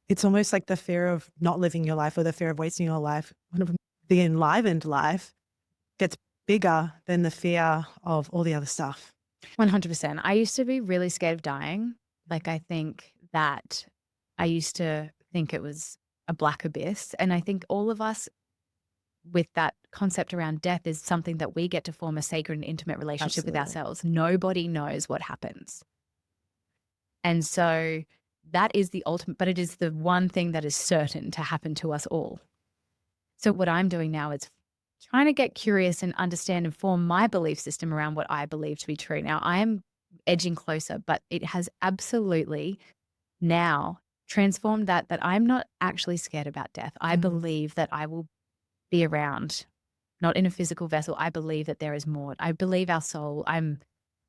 It's almost like the fear of not living your life or the fear of wasting your life. The enlivened life gets bigger than the fear of all the other stuff. 100%. I used to be really scared of dying. Like, I think that I used to think it was a black abyss. And I think all of us, with that concept around death, is something that we get to form a sacred and intimate relationship with ourselves. Nobody knows what happens. And so that is the ultimate, but it is the one thing that is certain to happen to us all. So what I'm doing now is trying to get curious and understand and form my belief system around what I believe to be true. Now, I am edging closer, but it has absolutely now transformed that I'm not actually scared about death. I believe that I will be around, not in a physical vessel. I believe that there is more. I believe our soul, I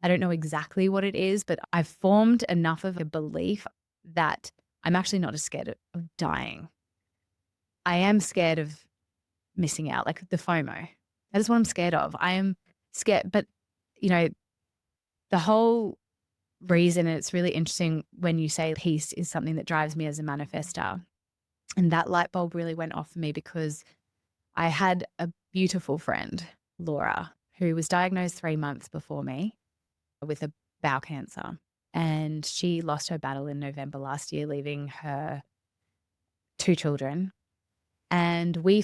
don't know exactly what it is, but I've formed enough of a belief that I'm actually not as scared of dying. I am scared of missing out, like the FOMO. That is what I'm scared of. I am scared, but the whole reason, and it's really interesting when you say peace is something that drives me as a manifester. And that light bulb really went off for me because I had a beautiful friend, Laura, who was diagnosed 3 months before me with a bowel cancer. And she lost her battle in November last year, leaving her 2 children. And we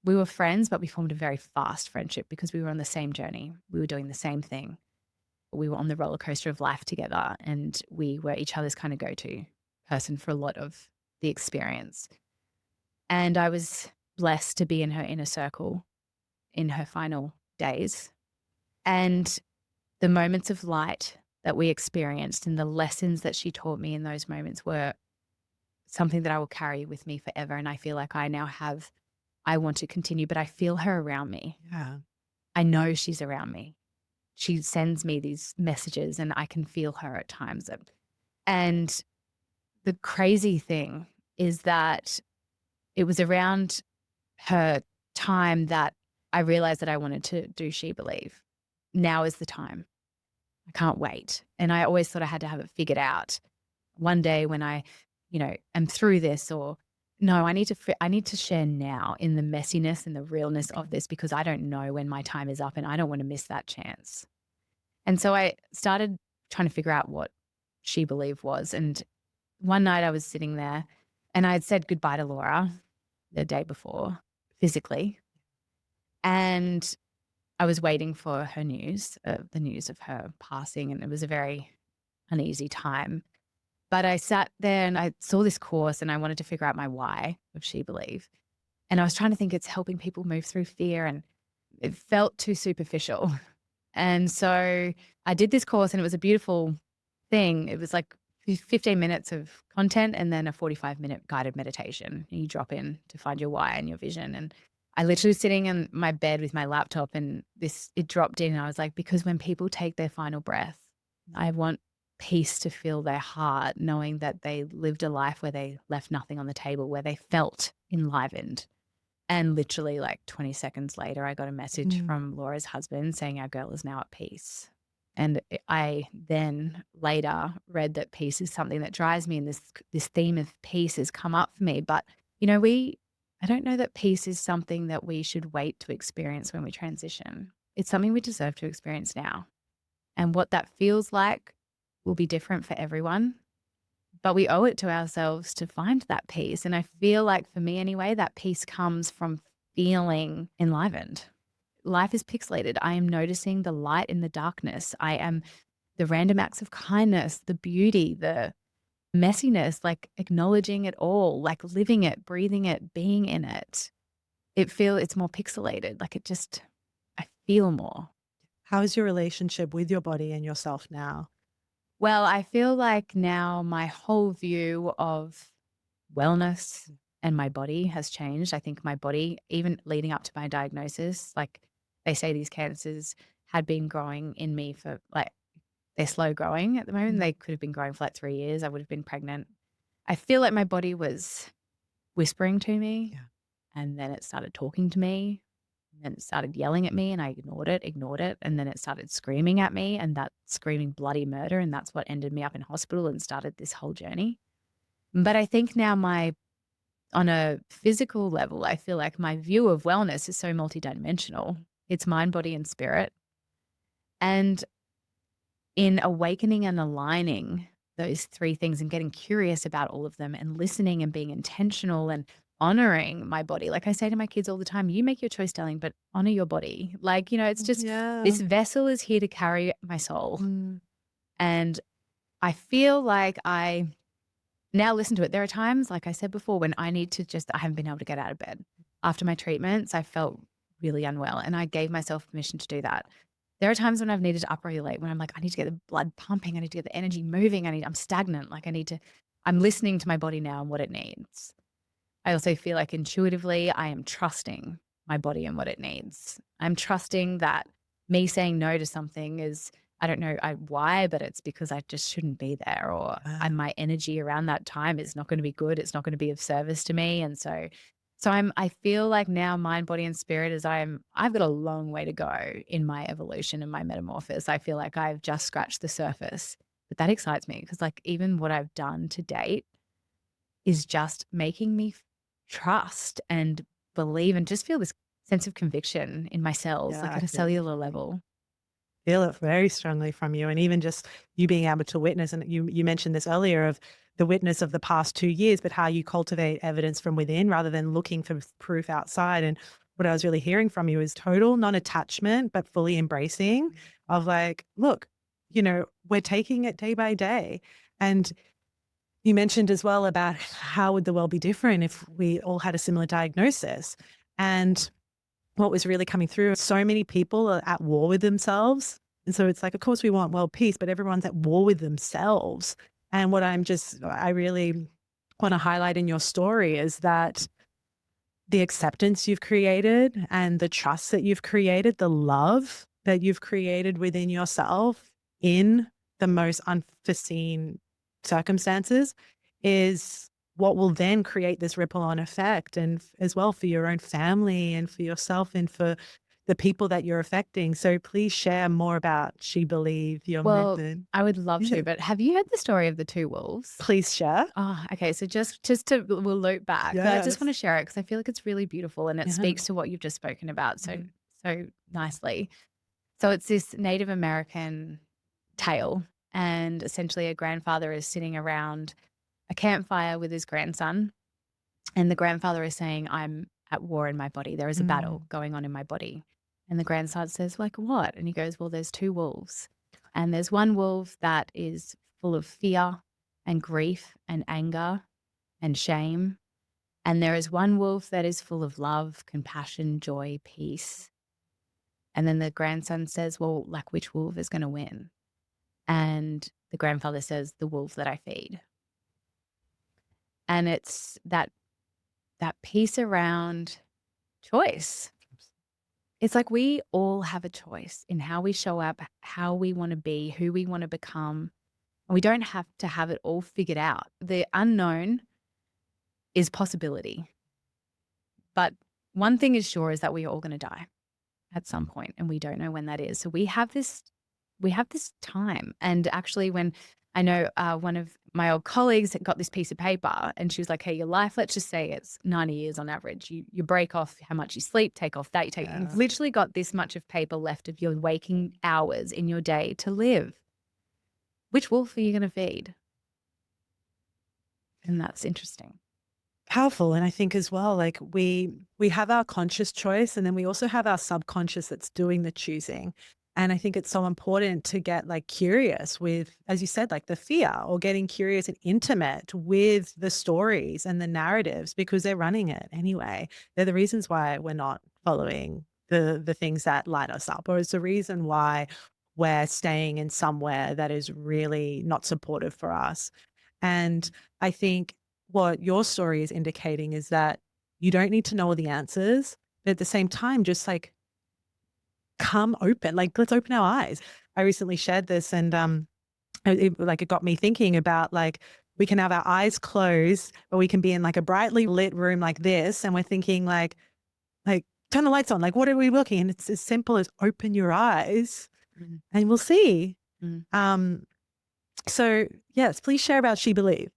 were friends, but we formed a very fast friendship because we were on the same journey. We were doing the same thing. We were on the roller coaster of life together, and we were each other's kind of go-to person for a lot of the experience. And I was blessed to be in her inner circle in her final days. And the moments of light that we experienced and the lessons that she taught me in those moments were something that I will carry with me forever. And I feel like I want to continue, but I feel her around me. Yeah. I know she's around me. She sends me these messages and I can feel her at times. And the crazy thing is that it was around her time that I realized that I wanted to do SheBelieve. Now is the time. I can't wait. And I always thought I had to have it figured out one day when I am through this, or no, I need to share now in the messiness and the realness of this because I don't know when my time is up and I don't want to miss that chance. And so I started trying to figure out what SheBelieve was. And one night I was sitting there and I had said goodbye to Laura the day before physically. And I was waiting for her news, the news of her passing. And it was a very uneasy time. But I sat there and I saw this course and I wanted to figure out my why of SheBelieve. And I was trying to think it's helping people move through fear and it felt too superficial. And so I did this course and it was a beautiful thing. It was like 15 minutes of content and then a 45-minute guided meditation. You drop in to find your why and your vision. And I literally was sitting in my bed with my laptop and it dropped in. And I was like, because when people take their final breath, I want peace to fill their heart, knowing that they lived a life where they left nothing on the table, where they felt enlivened. And literally like 20 seconds later, I got a message from Laura's husband saying our girl is now at peace. And I then later read that peace is something that drives me and this theme of peace has come up for me. But, you know, I don't know that peace is something that we should wait to experience when we transition. It's something we deserve to experience now. And what that feels like will be different for everyone. But we owe it to ourselves to find that peace. And I feel like for me anyway, that peace comes from feeling enlivened. Life is pixelated. I am noticing the light in the darkness. I am the random acts of kindness, the beauty, the messiness, like acknowledging it all, like living it, breathing it, being in it. It's more pixelated. Like I feel more. How is your relationship with your body and yourself now? Well, I feel like now my whole view of wellness and my body has changed. I think my body, even leading up to my diagnosis, like they say these cancers had been growing in me for like, they're slow growing at the moment. They could have been growing for like 3 years. I would have been pregnant. I feel like my body was whispering to me and then it started talking to me. And then it started yelling at me and I ignored it. And then it started screaming at me and that screaming bloody murder. And that's what ended me up in hospital and started this whole journey. But I think now on a physical level, I feel like my view of wellness is so multidimensional. It's mind, body, and spirit. And in awakening and aligning those three things and getting curious about all of them and listening and being intentional and honoring my body. Like I say to my kids all the time, you make your choice, darling, but honor your body. Like, you know, it's just this vessel is here to carry my soul. And I feel like I now listen to it. There are times, like I said before, when I haven't been able to get out of bed. After my treatments, I felt really unwell and I gave myself permission to do that. There are times when I've needed to upregulate, when I'm like, I need to get the blood pumping. I need to get the energy moving. I'm stagnant. Like I'm listening to my body now and what it needs. I also feel like intuitively I am trusting my body and what it needs. I'm trusting that me saying no to something is, I don't know why, but it's because I just shouldn't be there or my energy around that time is not going to be good. It's not going to be of service to me. And so I feel like now mind, body, and spirit I've got a long way to go in my evolution and my metamorphosis. I feel like I've just scratched the surface, but that excites me because like even what I've done to date is just making me trust and believe and just feel this sense of conviction in my cells, like at a cellular level. Feel it very strongly from you. And even just you being able to witness, and you mentioned this earlier of the witness of the past 2 years, but how you cultivate evidence from within rather than looking for proof outside. And what I was really hearing from you is total non-attachment, but fully embracing of like, look, you know, we're taking it day by day. And you mentioned as well about how would the world be different if we all had a similar diagnosis. And what was really coming through, so many people are at war with themselves. And so it's like, of course we want world peace, but everyone's at war with themselves. And what I really want to highlight in your story is that the acceptance you've created and the trust that you've created, the love that you've created within yourself in the most unforeseen circumstances is what will then create this ripple on effect and as well for your own family and for yourself and for the people that you're affecting. So please share more about SheBelieve, your Well, method. I would love to, but have you heard the story of the two wolves? Please share. Oh, okay. So just to we'll loop back, but I just want to Yes. share it because I feel like it's really beautiful and it Yeah. speaks to what you've just spoken about Mhm. so nicely. So it's this Native American tale, and essentially a grandfather is sitting around a campfire with his grandson, and the grandfather is saying, "I'm at war in my body. There is a battle Mm. going on in my body." And the grandson says, "Like what?" And he goes, "Well, there's two wolves. And there's one wolf that is full of fear and grief and anger and shame. And there is one wolf that is full of love, compassion, joy, peace." And then the grandson says, "Well, like which wolf is going to win?" And the grandfather says, "The wolf that I feed." And it's that piece around choice. It's like we all have a choice in how we show up, how we want to be, who we want to become. And we don't have to have it all figured out. The unknown is possibility. But one thing is sure is that we are all going to die at some point, and we don't know when that is. So we have this time. And actually, when I know one of my old colleagues got this piece of paper, and she was like, "Hey, your life, let's just say it's 90 years on average. You break off how much you sleep, take off that, you've literally got this much of paper left of your waking hours in your day to live. Which wolf are you going to feed?" And that's interesting. Powerful. And I think as well, like we have our conscious choice, and then we also have our subconscious that's doing the choosing. And I think it's so important to get like curious with, as you said, like the fear, or getting curious and intimate with the stories and the narratives, because they're running it anyway. They're the reasons why we're not following the things that light us up, or it's the reason why we're staying in somewhere that is really not supportive for us. And I think what your story is indicating is that you don't need to know all the answers, but at the same time, just like come open, like let's open our eyes. I recently shared this, and it got me thinking about like we can have our eyes closed, but we can be in like a brightly lit room like this, and we're thinking like turn the lights on. Like what are we looking? And it's as simple as open your eyes, and we'll see. Mm. So yes, please share about SheBelieve.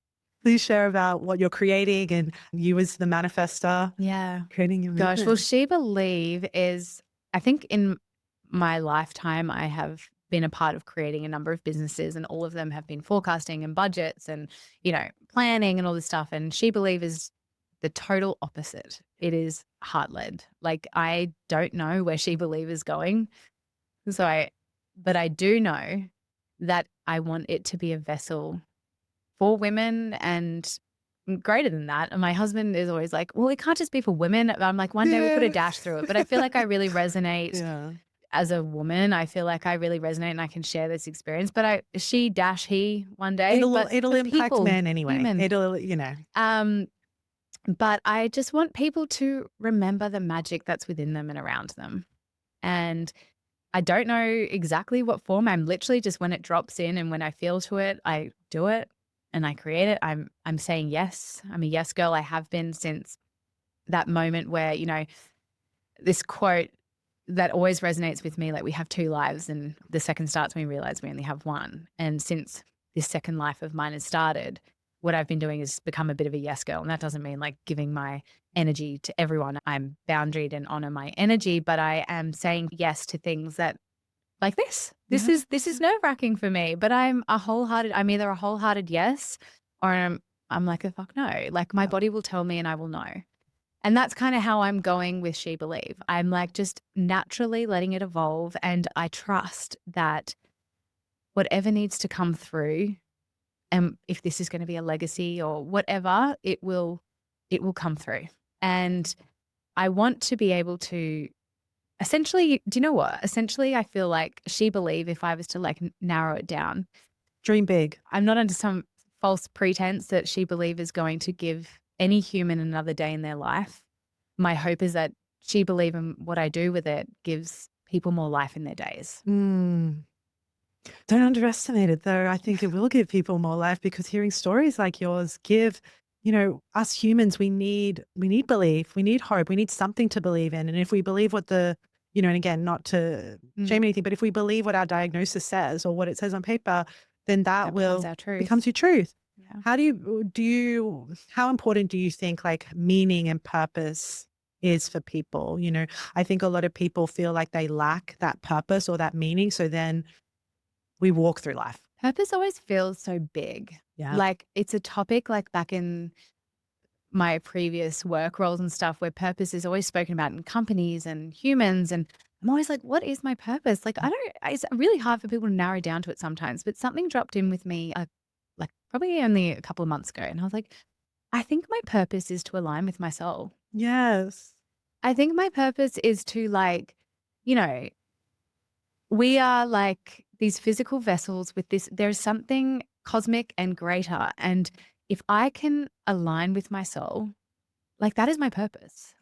Please share about what you're creating and you as the manifester. Yeah. Creating your Gosh, well, movement. SheBelieve is, I think in my lifetime, I have been a part of creating a number of businesses, and all of them have been forecasting and budgets and, planning and all this stuff. And SheBelieve is the total opposite. It is heart-led. Like I don't know where SheBelieve is going. But I do know that I want it to be a vessel for women and greater than that. And my husband is always like, "Well, it can't just be for women." I'm like, one day we'll put a dash through it. But I feel like I really resonate as a woman. I feel like I really resonate and I can share this experience. But he one day. It'll impact people, men anyway. human. But I just want people to remember the magic that's within them and around them. And I don't know exactly what form. I'm literally just, when it drops in and when I feel to it, I do it and I create it. I'm saying yes. I'm a yes girl. I have been since that moment where, this quote that always resonates with me, like we have two lives and the second starts when we realize we only have one. And since this second life of mine has started, what I've been doing is become a bit of a yes girl. And that doesn't mean like giving my energy to everyone. I'm boundaried and honor my energy, but I am saying yes to things that like this. This is nerve-wracking for me, but I'm either a wholehearted yes, or I'm like a fuck no. Like my body will tell me and I will know. And that's kind of how I'm going with SheBelieve. I'm like just naturally letting it evolve, and I trust that whatever needs to come through, and if this is going to be a legacy or whatever, it will come through. And I want to be able to essentially, do you know what? Essentially, I feel like SheBelieve, if I was to like narrow it down, dream big. I'm not under some false pretense that SheBelieve is going to give any human another day in their life. My hope is that SheBelieve and what I do with it gives people more life in their days. Don't underestimate it, though. I think it will give people more life, because hearing stories like yours give, us humans, we need belief, we need hope, we need something to believe in. And if we believe what the and again, not to shame anything, but if we believe what our diagnosis says or what it says on paper, then that becomes will our truth. becomes your truth. Yeah. How important do you think like meaning and purpose is for people? I think a lot of people feel like they lack that purpose or that meaning. So then we walk through life. Purpose always feels so big. Yeah. Like it's a topic like back in my previous work roles and stuff where purpose is always spoken about in companies and humans. And I'm always like, what is my purpose? Like, it's really hard for people to narrow down to it sometimes, but something dropped in with me like probably only a couple of months ago. And I was like, I think my purpose is to align with my soul. Yes. I think my purpose is to we are like these physical vessels with this, there's something cosmic and greater. And if I can align with my soul, like that is my purpose.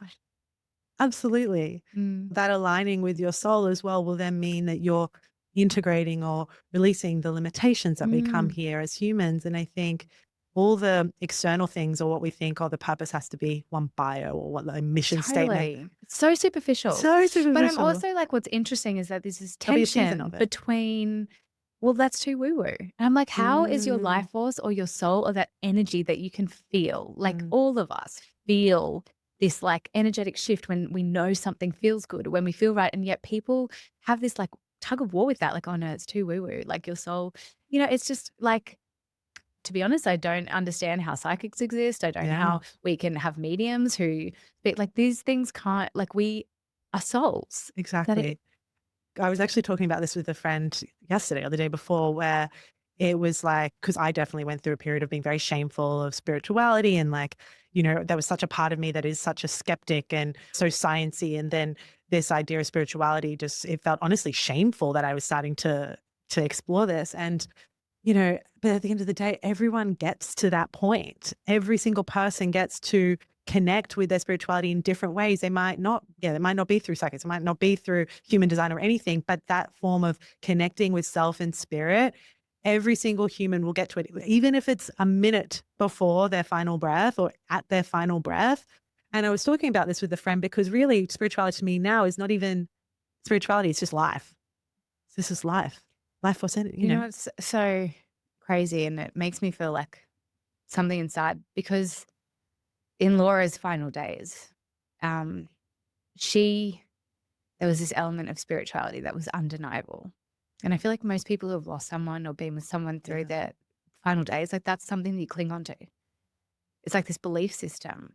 Absolutely. That aligning with your soul as well will then mean that you're integrating or releasing the limitations that we come here as humans. And I think all the external things or what we think, the purpose has to be one bio or what the mission statement. It's so superficial. So superficial. But I'm also like, what's interesting is that there's this There'll be a season tension of it. between, well, that's too woo-woo. And I'm like, how is your life force or your soul or that energy that you can feel? Like all of us feel this like energetic shift when we know something feels good, when we feel right. And yet people have this like tug of war with that. Like, oh no, it's too woo-woo. Like your soul, it's just like, to be honest, I don't understand how psychics exist. I don't know how we can have mediums who speak like these things can't, like we are souls. Exactly. I was actually talking about this with a friend yesterday or the day before where it was like, because I definitely went through a period of being very shameful of spirituality and like, there was such a part of me that is such a skeptic and so sciencey. And then this idea of spirituality it felt honestly shameful that I was starting to explore this. And but at the end of the day, everyone gets to that point. Every single person gets to connect with their spirituality in different ways. It might not be through psychics, it might not be through human design or anything, but that form of connecting with self and spirit, every single human will get to it, even if it's a minute before their final breath or at their final breath. And I was talking about this with a friend because really spirituality to me now is not even spirituality, it's just life. This is life. Life force energy, You know, it's so crazy and it makes me feel like something inside because in Laura's final days, there was this element of spirituality that was undeniable. And I feel like most people who have lost someone or been with someone through their final days, like that's something that you cling on to. It's like this belief system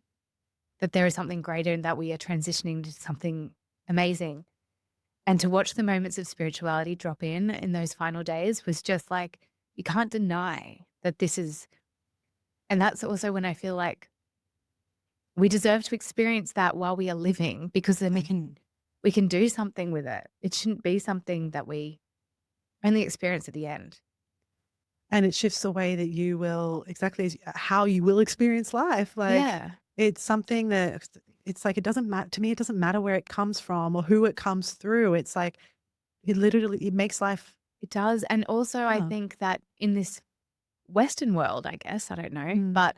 that there is something greater and that we are transitioning to something amazing. And to watch the moments of spirituality drop in those final days was just like, you can't deny that this is, and that's also when I feel like we deserve to experience that while we are living, because then we can do something with it. It shouldn't be something that we only experience at the end. And it shifts the way that you will, how you will experience life. Like it's something that it's like, it doesn't matter to me. It doesn't matter where it comes from or who it comes through. It's like, it makes life. It does. And also I think that in this Western world, I guess, I don't know, but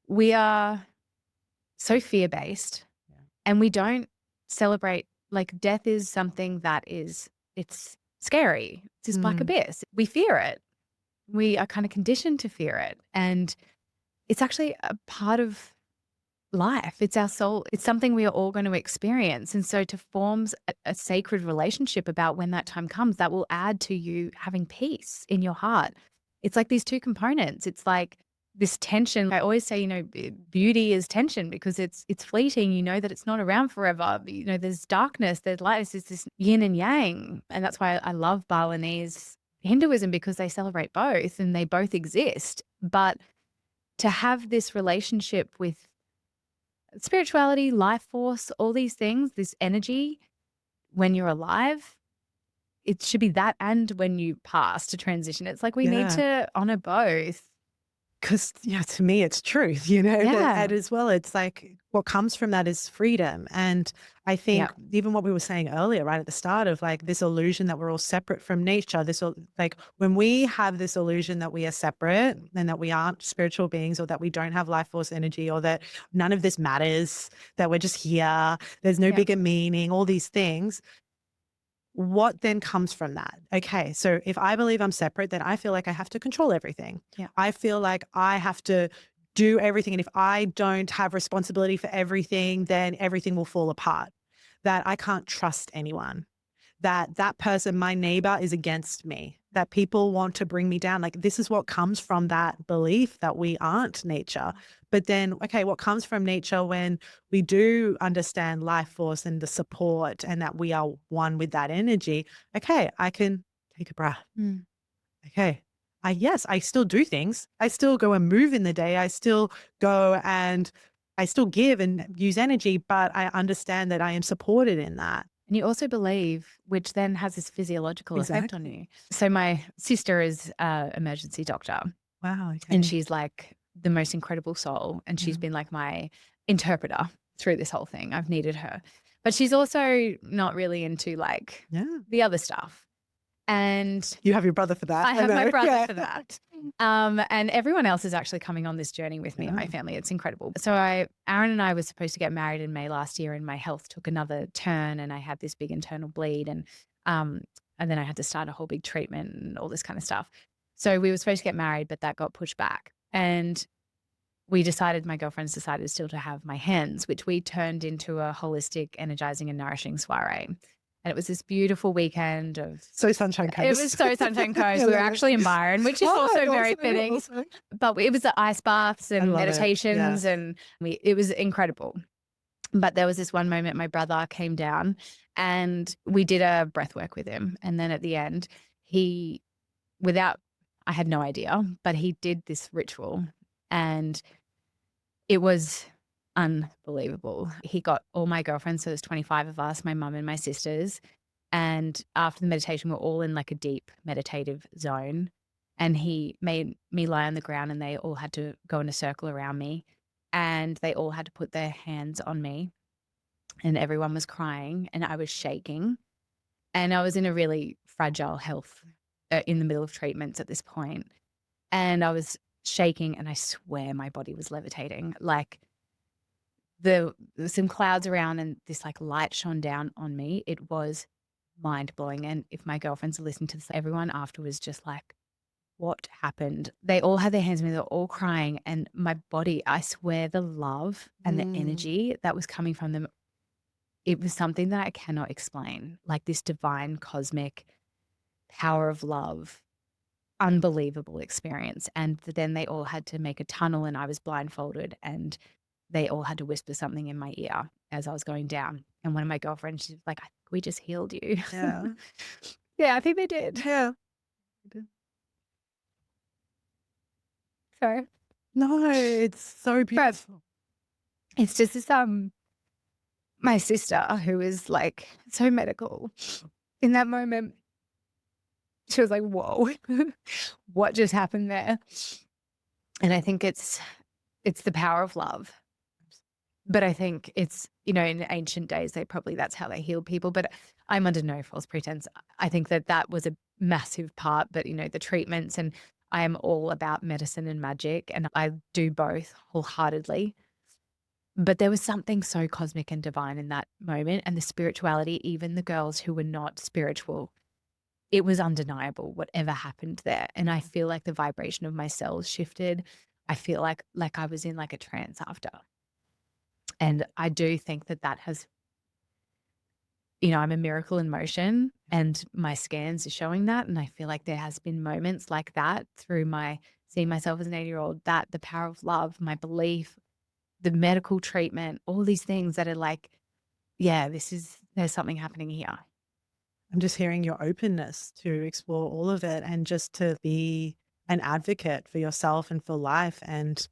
we are so fear-based and we don't celebrate, like death is something that it's scary. It's this black abyss. We fear it. We are kind of conditioned to fear it. And it's actually a part of life. It's our soul. It's something we are all going to experience. And so to form a sacred relationship about when that time comes, that will add to you having peace in your heart. It's like these two components. It's like this tension. I always say, beauty is tension because it's fleeting. You know that it's not around forever. There's darkness, there's light. It's this yin and yang. And that's why I love Balinese Hinduism, because they celebrate both and they both exist. But to have this relationship with spirituality, life force, all these things, this energy, when you're alive, it should be that and when you pass to transition. It's like we need to honor both. Because, to me, it's truth, and as well, it's like what comes from that is freedom. And I think even what we were saying earlier, right at the start of like this illusion that we're all separate from nature, like when we have this illusion that we are separate and that we aren't spiritual beings or that we don't have life force energy or that none of this matters, that we're just here, there's no bigger meaning, all these things. what then comes from that? Okay, so if I believe I'm separate, then I feel like I have to control everything. Yeah. I feel like I have to do everything. And if I don't have responsibility for everything, then everything will fall apart. That I can't trust anyone. That person, my neighbor, is against me, that people want to bring me down. Like, this is what comes from that belief that we aren't nature. But then, okay, what comes from nature when we do understand life force and the support and that we are one with that energy? Okay, I can take a breath. Mm. Okay. Yes, I still do things. I still go and move in the day. I still go and I still give and use energy, but I understand that I am supported in that. And you also believe, which then has this physiological effect on Exactly. you. So my sister is an emergency doctor, Wow. Okay. and she's like the most incredible soul. And she's Yeah. been like my interpreter through this whole thing. I've needed her. But she's also not really into like Yeah. the other stuff. And You have your brother for that. I have my know. brother Yeah. for that. And everyone else is actually coming on this journey with me and my Yeah. family. It's incredible. So Aaron and I were supposed to get married in May last year, and my health took another turn, and I had this big internal bleed, and then I had to start a whole big treatment and all this kind of stuff. So we were supposed to get married, but that got pushed back. And my girlfriends decided still to have my hens, which we turned into a holistic, energizing and nourishing soiree. And it was this beautiful weekend of So Sunshine Coast. It was so Sunshine Coast. We were actually in Byron, which is also very fitting. Awesome. But it was the ice baths and love it. meditations, Yeah. and it was incredible. But there was this one moment my brother came down and we did a breath work with him. And then at the end, I had no idea, but he did this ritual, and it was unbelievable. He got all my girlfriends, so there's 25 of us, my mum and my sisters. And after the meditation, we're all in like a deep meditative zone. And he made me lie on the ground, and they all had to go in a circle around me, and they all had to put their hands on me, and everyone was crying, and I was shaking, and I was in a really fragile health in the middle of treatments at this point. And I was shaking, and I swear my body was levitating. Like, there was some clouds around, and this like light shone down on me. It was mind blowing. And if my girlfriends are listening to this, everyone afterwards just like, what happened? They all had their hands on me. They were all crying. And my body, I swear, the love and the energy that was coming from them, it was something that I cannot explain. Like this divine cosmic power of love, unbelievable experience. And then they all had to make a tunnel, and I was blindfolded, and they all had to whisper something in my ear as I was going down. And one of my girlfriends, she's like, I think we just healed you. Yeah. Yeah, I think they did. Yeah. Sorry. No, it's so beautiful. It's just this, my sister, who is like so medical, in that moment, she was like, whoa, what just happened there? And I think it's the power of love. But I think it's, in ancient days, that's how they healed people. But I'm under no false pretense. I think that was a massive part. But, the treatments, and I am all about medicine and magic, and I do both wholeheartedly. But there was something so cosmic and divine in that moment, and the spirituality, even the girls who were not spiritual, it was undeniable whatever happened there. And I feel like the vibration of my cells shifted. I feel like I was in like a trance after. And I do think that has, I'm a miracle in motion, and my scans are showing that. And I feel like there has been moments like that through my seeing myself as an 80-year-old, that the power of love, my belief, the medical treatment, all these things that are like, yeah, there's something happening here. I'm just hearing your openness to explore all of it, and just to be an advocate for yourself and for life, and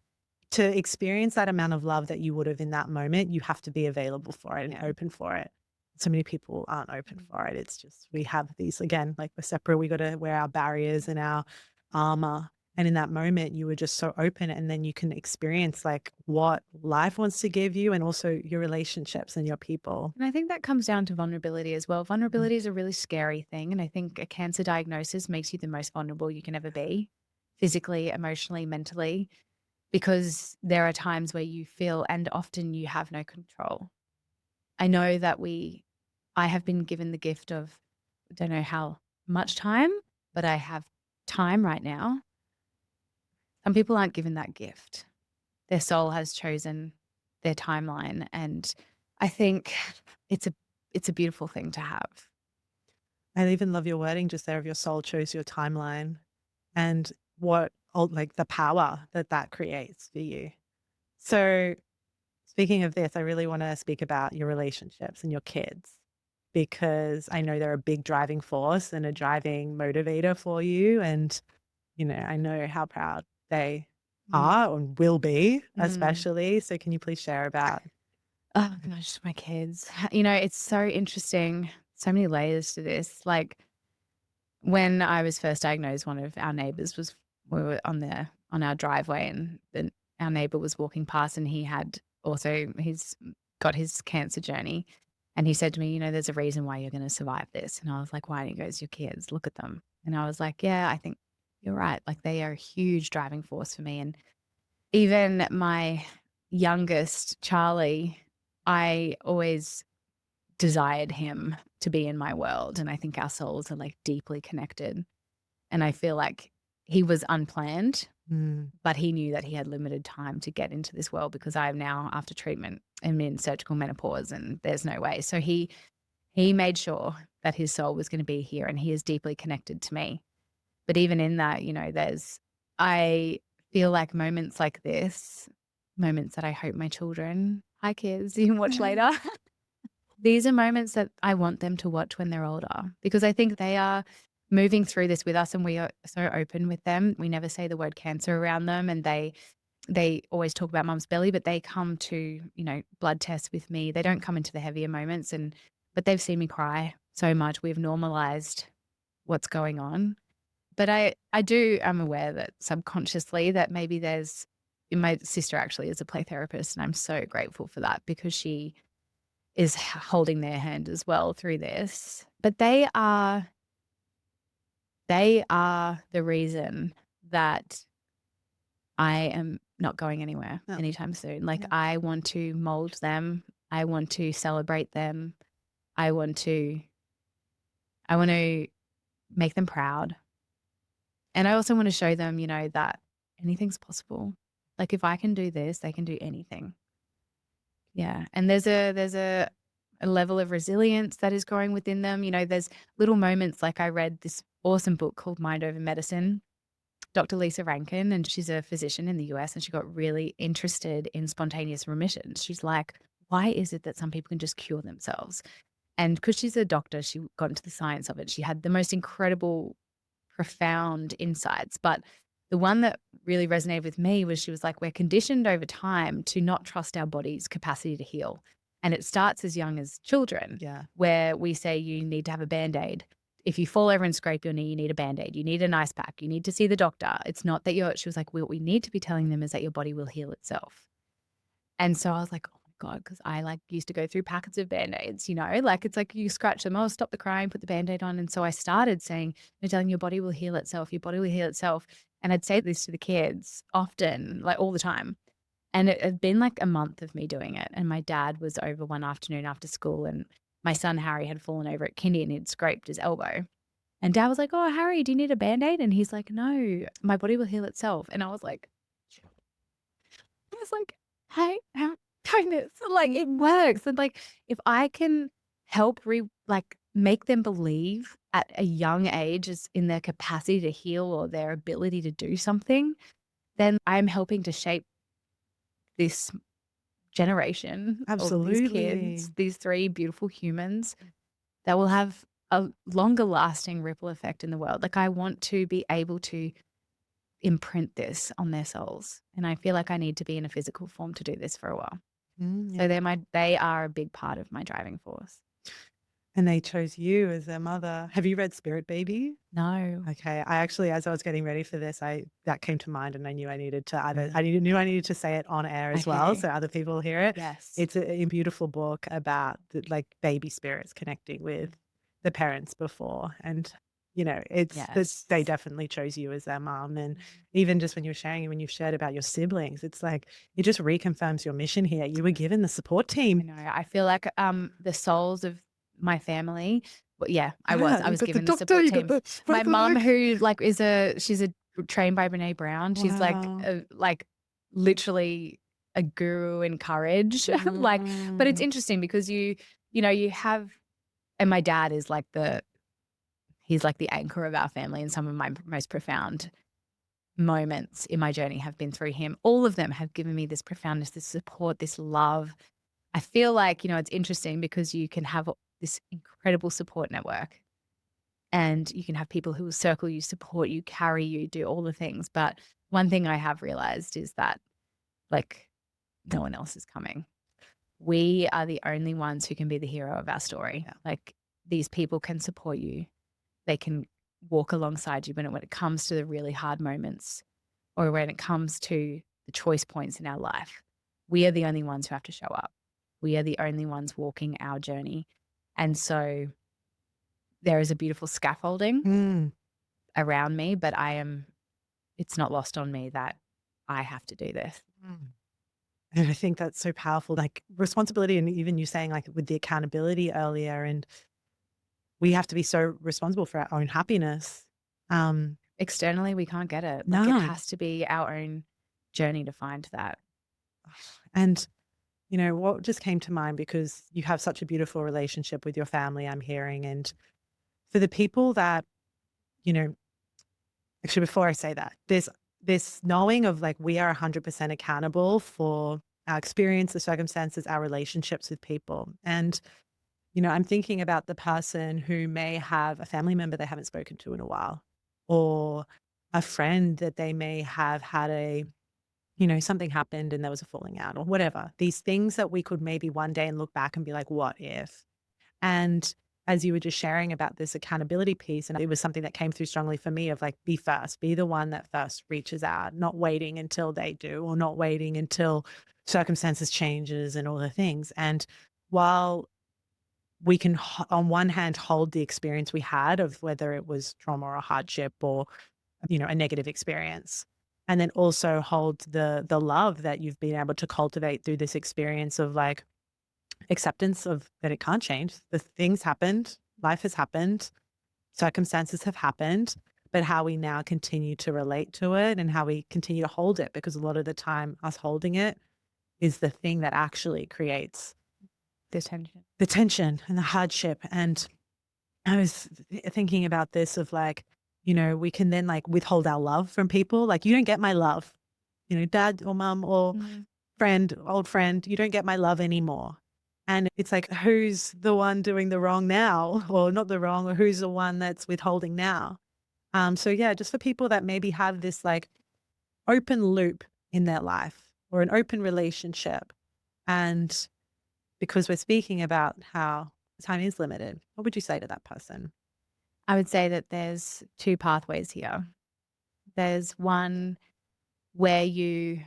to experience that amount of love that you would have in that moment. You have to be available for it and open for it. So many people aren't open for it. It's just, we have these, again, like we're separate. We got to wear our barriers and our armor. And in that moment, you were just so open, and then you can experience like what life wants to give you, and also your relationships and your people. And I think that comes down to vulnerability as well. Vulnerability is a really scary thing. And I think a cancer diagnosis makes you the most vulnerable you can ever be, physically, emotionally, mentally, because there are times where you feel, and often you have no control. I know that I have been given the gift of don't know how much time, but I have time right now. Some people aren't given that gift. Their soul has chosen their timeline, and I think it's a beautiful thing to have. I even love your wording just there of your soul chose your timeline and what like the power that that creates for you. So speaking of this, I really want to speak about your relationships and your kids because I know they're a big driving force and a driving motivator for you. And, I know how proud they Mm. are and will be, Mm. especially. So can you please share about? Oh gosh, my kids. It's so interesting. So many layers to this. Like when I was first diagnosed, one of our neighbors we were on our driveway, and then our neighbor was walking past, and he's got his cancer journey. And he said to me, there's a reason why you're going to survive this. And I was like, why? And he goes, your kids, look at them. And I was like, yeah, I think you're right. Like they are a huge driving force for me. And even my youngest, Charlie, I always desired him to be in my world. And I think our souls are like deeply connected. And I feel like he was unplanned, Mm, but he knew that he had limited time to get into this world because I am now, after treatment, am in surgical menopause and there's no way. So he made sure that his soul was going to be here, and he is deeply connected to me. But even in that, I feel like moments like this, moments that I hope my children, hi kids, you can watch later. These are moments that I want them to watch when they're older, because I think they are moving through this with us, and we are so open with them. We never say the word cancer around them, and they always talk about mum's belly, but they come to, blood tests with me. They don't come into the heavier moments, but they've seen me cry so much. We've normalized what's going on. But I'm aware that subconsciously that maybe my sister actually is a play therapist, and I'm so grateful for that because she is holding their hand as well through this. But they are the reason that I am not going anywhere yeah, anytime soon. Like yeah. I want to mold them. I want to celebrate them. I want to make them proud. And I also want to show them, that anything's possible. Like if I can do this, they can do anything. Yeah. And there's a level of resilience that is growing within them. There's little moments, like I read this awesome book called Mind Over Medicine, Dr. Lisa Rankin, and she's a physician in the US, and she got really interested in spontaneous remissions. She's like, why is it that some people can just cure themselves? And because she's a doctor, she got into the science of it. She had the most incredible, profound insights. But the one that really resonated with me was she was like, we're conditioned over time to not trust our body's capacity to heal. And it starts as young as children, Yeah. where we say you need to have a Band-Aid. If you fall over and scrape your knee, you need a Band-Aid. You need an ice pack. You need to see the doctor. It's not that she was like, what we need to be telling them is that your body will heal itself. And so I was like, oh my God, because I used to go through packets of Band-Aids, like it's like you scratch them, oh, stop the crying, put the Band-Aid on. And so I started saying, telling your body will heal itself. Your body will heal itself. And I'd say this to the kids often, like all the time. And it had been like a month of me doing it. And my dad was over one afternoon after school, and my son Harry had fallen over at kindy and he'd scraped his elbow. And dad was like, oh, Harry, do you need a Band-Aid? And he's like, no, my body will heal itself. And I was like, hey, how doing this? Like it works. And like if I can help make them believe at a young age is in their capacity to heal or their ability to do something, then I'm helping to shape this generation of these Absolutely. kids, these three beautiful humans that will have a longer lasting ripple effect in the world. Like I want to be able to imprint this on their souls. And I feel like I need to be in a physical form to do this for a while. Yeah. So they are a big part of my driving force. And they chose you as their mother. Have you read Spirit Baby? No. Okay. I actually, as I was getting ready for this, that came to mind, and I knew I needed to knew I needed to say it on air as well, Okay. so other people hear it. Yes. It's a beautiful book about like baby spirits connecting with the parents before, and Yes. they definitely chose you as their mom. And even just when you've shared about your siblings, it's like it just reconfirms your mission here. You were given the support I team. know. I feel like the souls of my family Well, yeah, I was. Yeah, I you was got the given the doctor, support you got team. the My mum, paperwork. who like she's a trained by Brene Brown. She's Wow. like literally a guru in courage. Like, but it's Mm. interesting because you have, and my dad is like he's like the anchor of our family, and some of my most profound moments in my journey have been through him. All of them have given me this profoundness, this support, this love. I feel like, it's interesting because you can have this incredible support network and you can have people who will circle you, support you, carry you, do all the things. But one thing I have realized is that like no one else is coming. We are the only ones who can be the hero of our story. Yeah. Like these people can support you. They can walk alongside you when it comes to the really hard moments or when it comes to the choice points in our life. We are the only ones who have to show up. We are the only ones walking our journey. And so there is a beautiful scaffolding Mm. around me, but it's not lost on me that I have to do this. Mm. And I think that's so powerful, like responsibility, and even you saying like with the accountability earlier, and we have to be so responsible for our own happiness. Externally, we can't get it. Like it No. has to be our own journey to find that. And what just came to mind, because you have such a beautiful relationship with your family, I'm hearing, and for the people that, you know, actually, before I say that, there's this knowing of like we are 100% accountable for our experience, the circumstances, our relationships with people. And, I'm thinking about the person who may have a family member they haven't spoken to in a while, or a friend that they may have had something happened and there was a falling out or whatever. These things that we could maybe one day and look back and be like, what if? And as you were just sharing about this accountability piece, and it was something that came through strongly for me of like, be first, be the one that first reaches out, not waiting until they do, or not waiting until circumstances changes and all the things. And while we can, on one hand, hold the experience we had of whether it was trauma or hardship or, a negative experience, and then also hold the love that you've been able to cultivate through this experience of like, acceptance of that it can't change. The things happened, life has happened, circumstances have happened, but how we now continue to relate to it and how we continue to hold it, because a lot of the time us holding it is the thing that actually creates The tension. and the hardship. And I was thinking about this of like, we can then like withhold our love from people. Like, you don't get my love, dad or mom or friend, old friend, you don't get my love anymore. And it's like, who's the one doing the wrong now, or not the wrong, or who's the one that's withholding now? So yeah, just for people that maybe have this like open loop in their life or an open relationship. And because we're speaking about how time is limited, what would you say to that person? I would say that there's two pathways here. There's one where you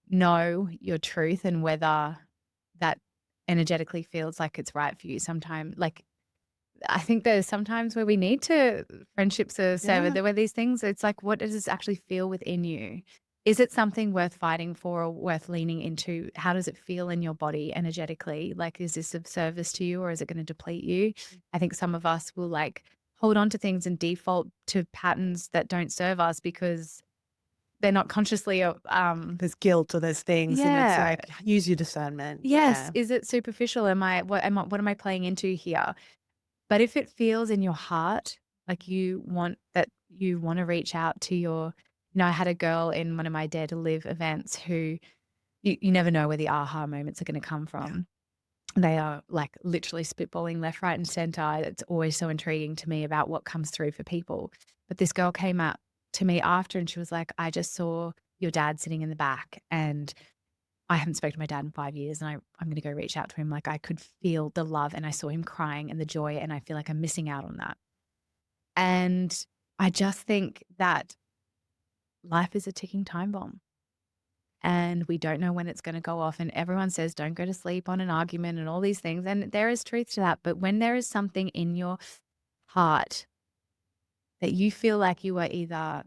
know your truth and whether that energetically feels like it's right for you. Sometimes, like, I think there's sometimes where we need to, friendships are severed. Yeah. There were these things, it's like, what does this actually feel within you? Is it something worth fighting for or worth leaning into? How does it feel in your body energetically? Like, is this of service to you or is it going to deplete you? I think some of us will like hold on to things and default to patterns that don't serve us because they're not consciously There's guilt or there's things, and it's yeah. like, use your discernment. Yes. Yeah. Is it superficial? What am I playing into here? But if it feels in your heart, like you want to reach out to I had a girl in one of my Dare to Live events who you never know where the aha moments are going to come from. They are like literally spitballing left, right, and center. It's always so intriguing to me about what comes through for people. But this girl came out to me after and she was like, I just saw your dad sitting in the back and I haven't spoken to my dad in 5 years and I'm going to go reach out to him. Like I could feel the love and I saw him crying and the joy and I feel like I'm missing out on that. And I just think that life is a ticking time bomb and we don't know when it's going to go off. And everyone says, don't go to sleep on an argument and all these things. And there is truth to that. But when there is something in your heart that you feel like you are either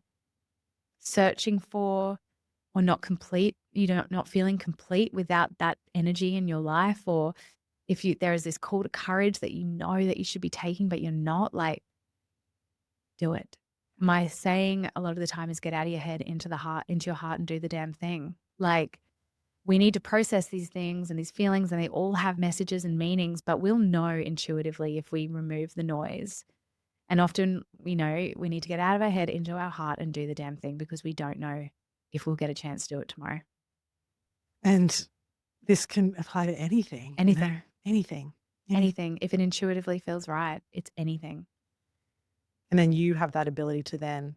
searching for or not complete, not feeling complete without that energy in your life, or if there is this call to courage that you know that you should be taking, but you're not, like, do it. My saying a lot of the time is get out of your head into your heart and do the damn thing. Like, we need to process these things and these feelings, and they all have messages and meanings, but we'll know intuitively if we remove the noise. And often, we need to get out of our head into our heart and do the damn thing, because we don't know if we'll get a chance to do it tomorrow. And this can apply to anything. Anything. Anything. Anything. If it intuitively feels right, it's anything. And then you have that ability to then,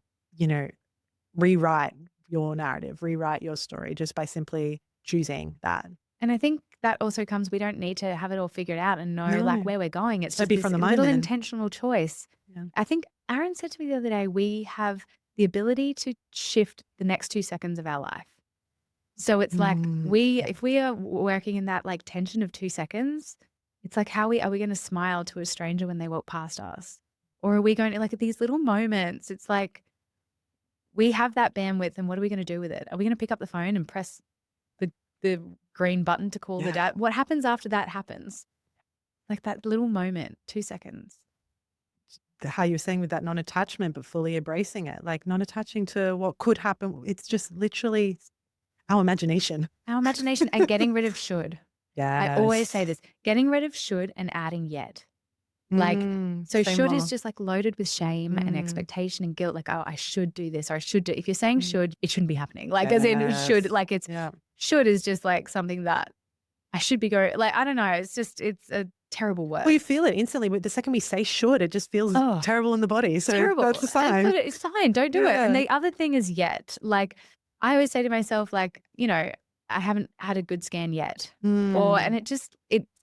rewrite your narrative, rewrite your story just by simply choosing that. And I think that also comes, we don't need to have it all figured out and know like where we're going. It's just be this from the little moment. intentional choice. Yeah. I think Aaron said to me the other day, we have the ability to shift the next 2 seconds of our life. So it's like if we are working in that like tension of 2 seconds, it's like, are we going to smile to a stranger when they walk past us? Or are we going to, like, at these little moments, it's like we have that bandwidth, and what are we going to do with it? Are we going to pick up the phone and press the green button to call the dad? What happens after that happens? Like that little moment, 2 seconds. How you're saying with that non-attachment, but fully embracing it, like not attaching to what could happen. It's just literally our imagination. Our imagination, and getting rid of should. Yeah. I always say this, getting rid of should and adding yet. Like, so should is just like loaded with shame and expectation and guilt. Like, oh, I should do this, or I should do. If you're saying should, it shouldn't be happening. Like, as in should, like should is just like something that I should be going, like, I don't know. It's a terrible word. Well, you feel it instantly. The second we say should, it just feels terrible in the body. So terrible. That's a sign. It's fine. Don't do it. And the other thing is yet. Like, I always say to myself, like, I haven't had a good scan yet. And it's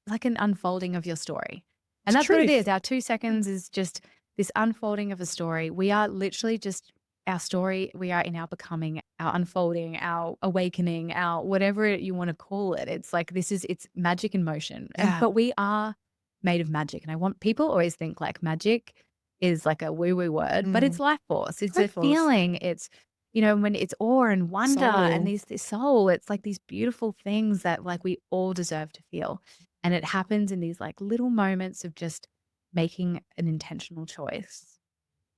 like an unfolding of your story. And that's what it is. Our 2 seconds is just this unfolding of a story. We are literally just our story. We are in our becoming, our unfolding, our awakening, our whatever you want to call it. It's like it's magic in motion. But we are made of magic. And I want people always think like magic is like a woo-woo word, but it's life force. It's a feeling. It's, when it's awe and wonder and this soul, it's like these beautiful things that like we all deserve to feel. And it happens in these like little moments of just making an intentional choice.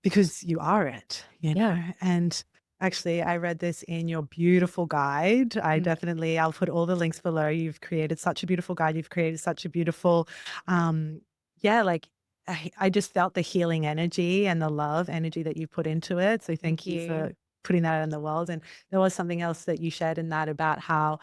Because you are it, And actually, I read this in your beautiful guide. I'll put all the links below. You've created such a beautiful guide. You've created such a beautiful, like I just felt the healing energy and the love energy that you put into it. So thank you for putting that out in the world. And there was something else that you shared in that about how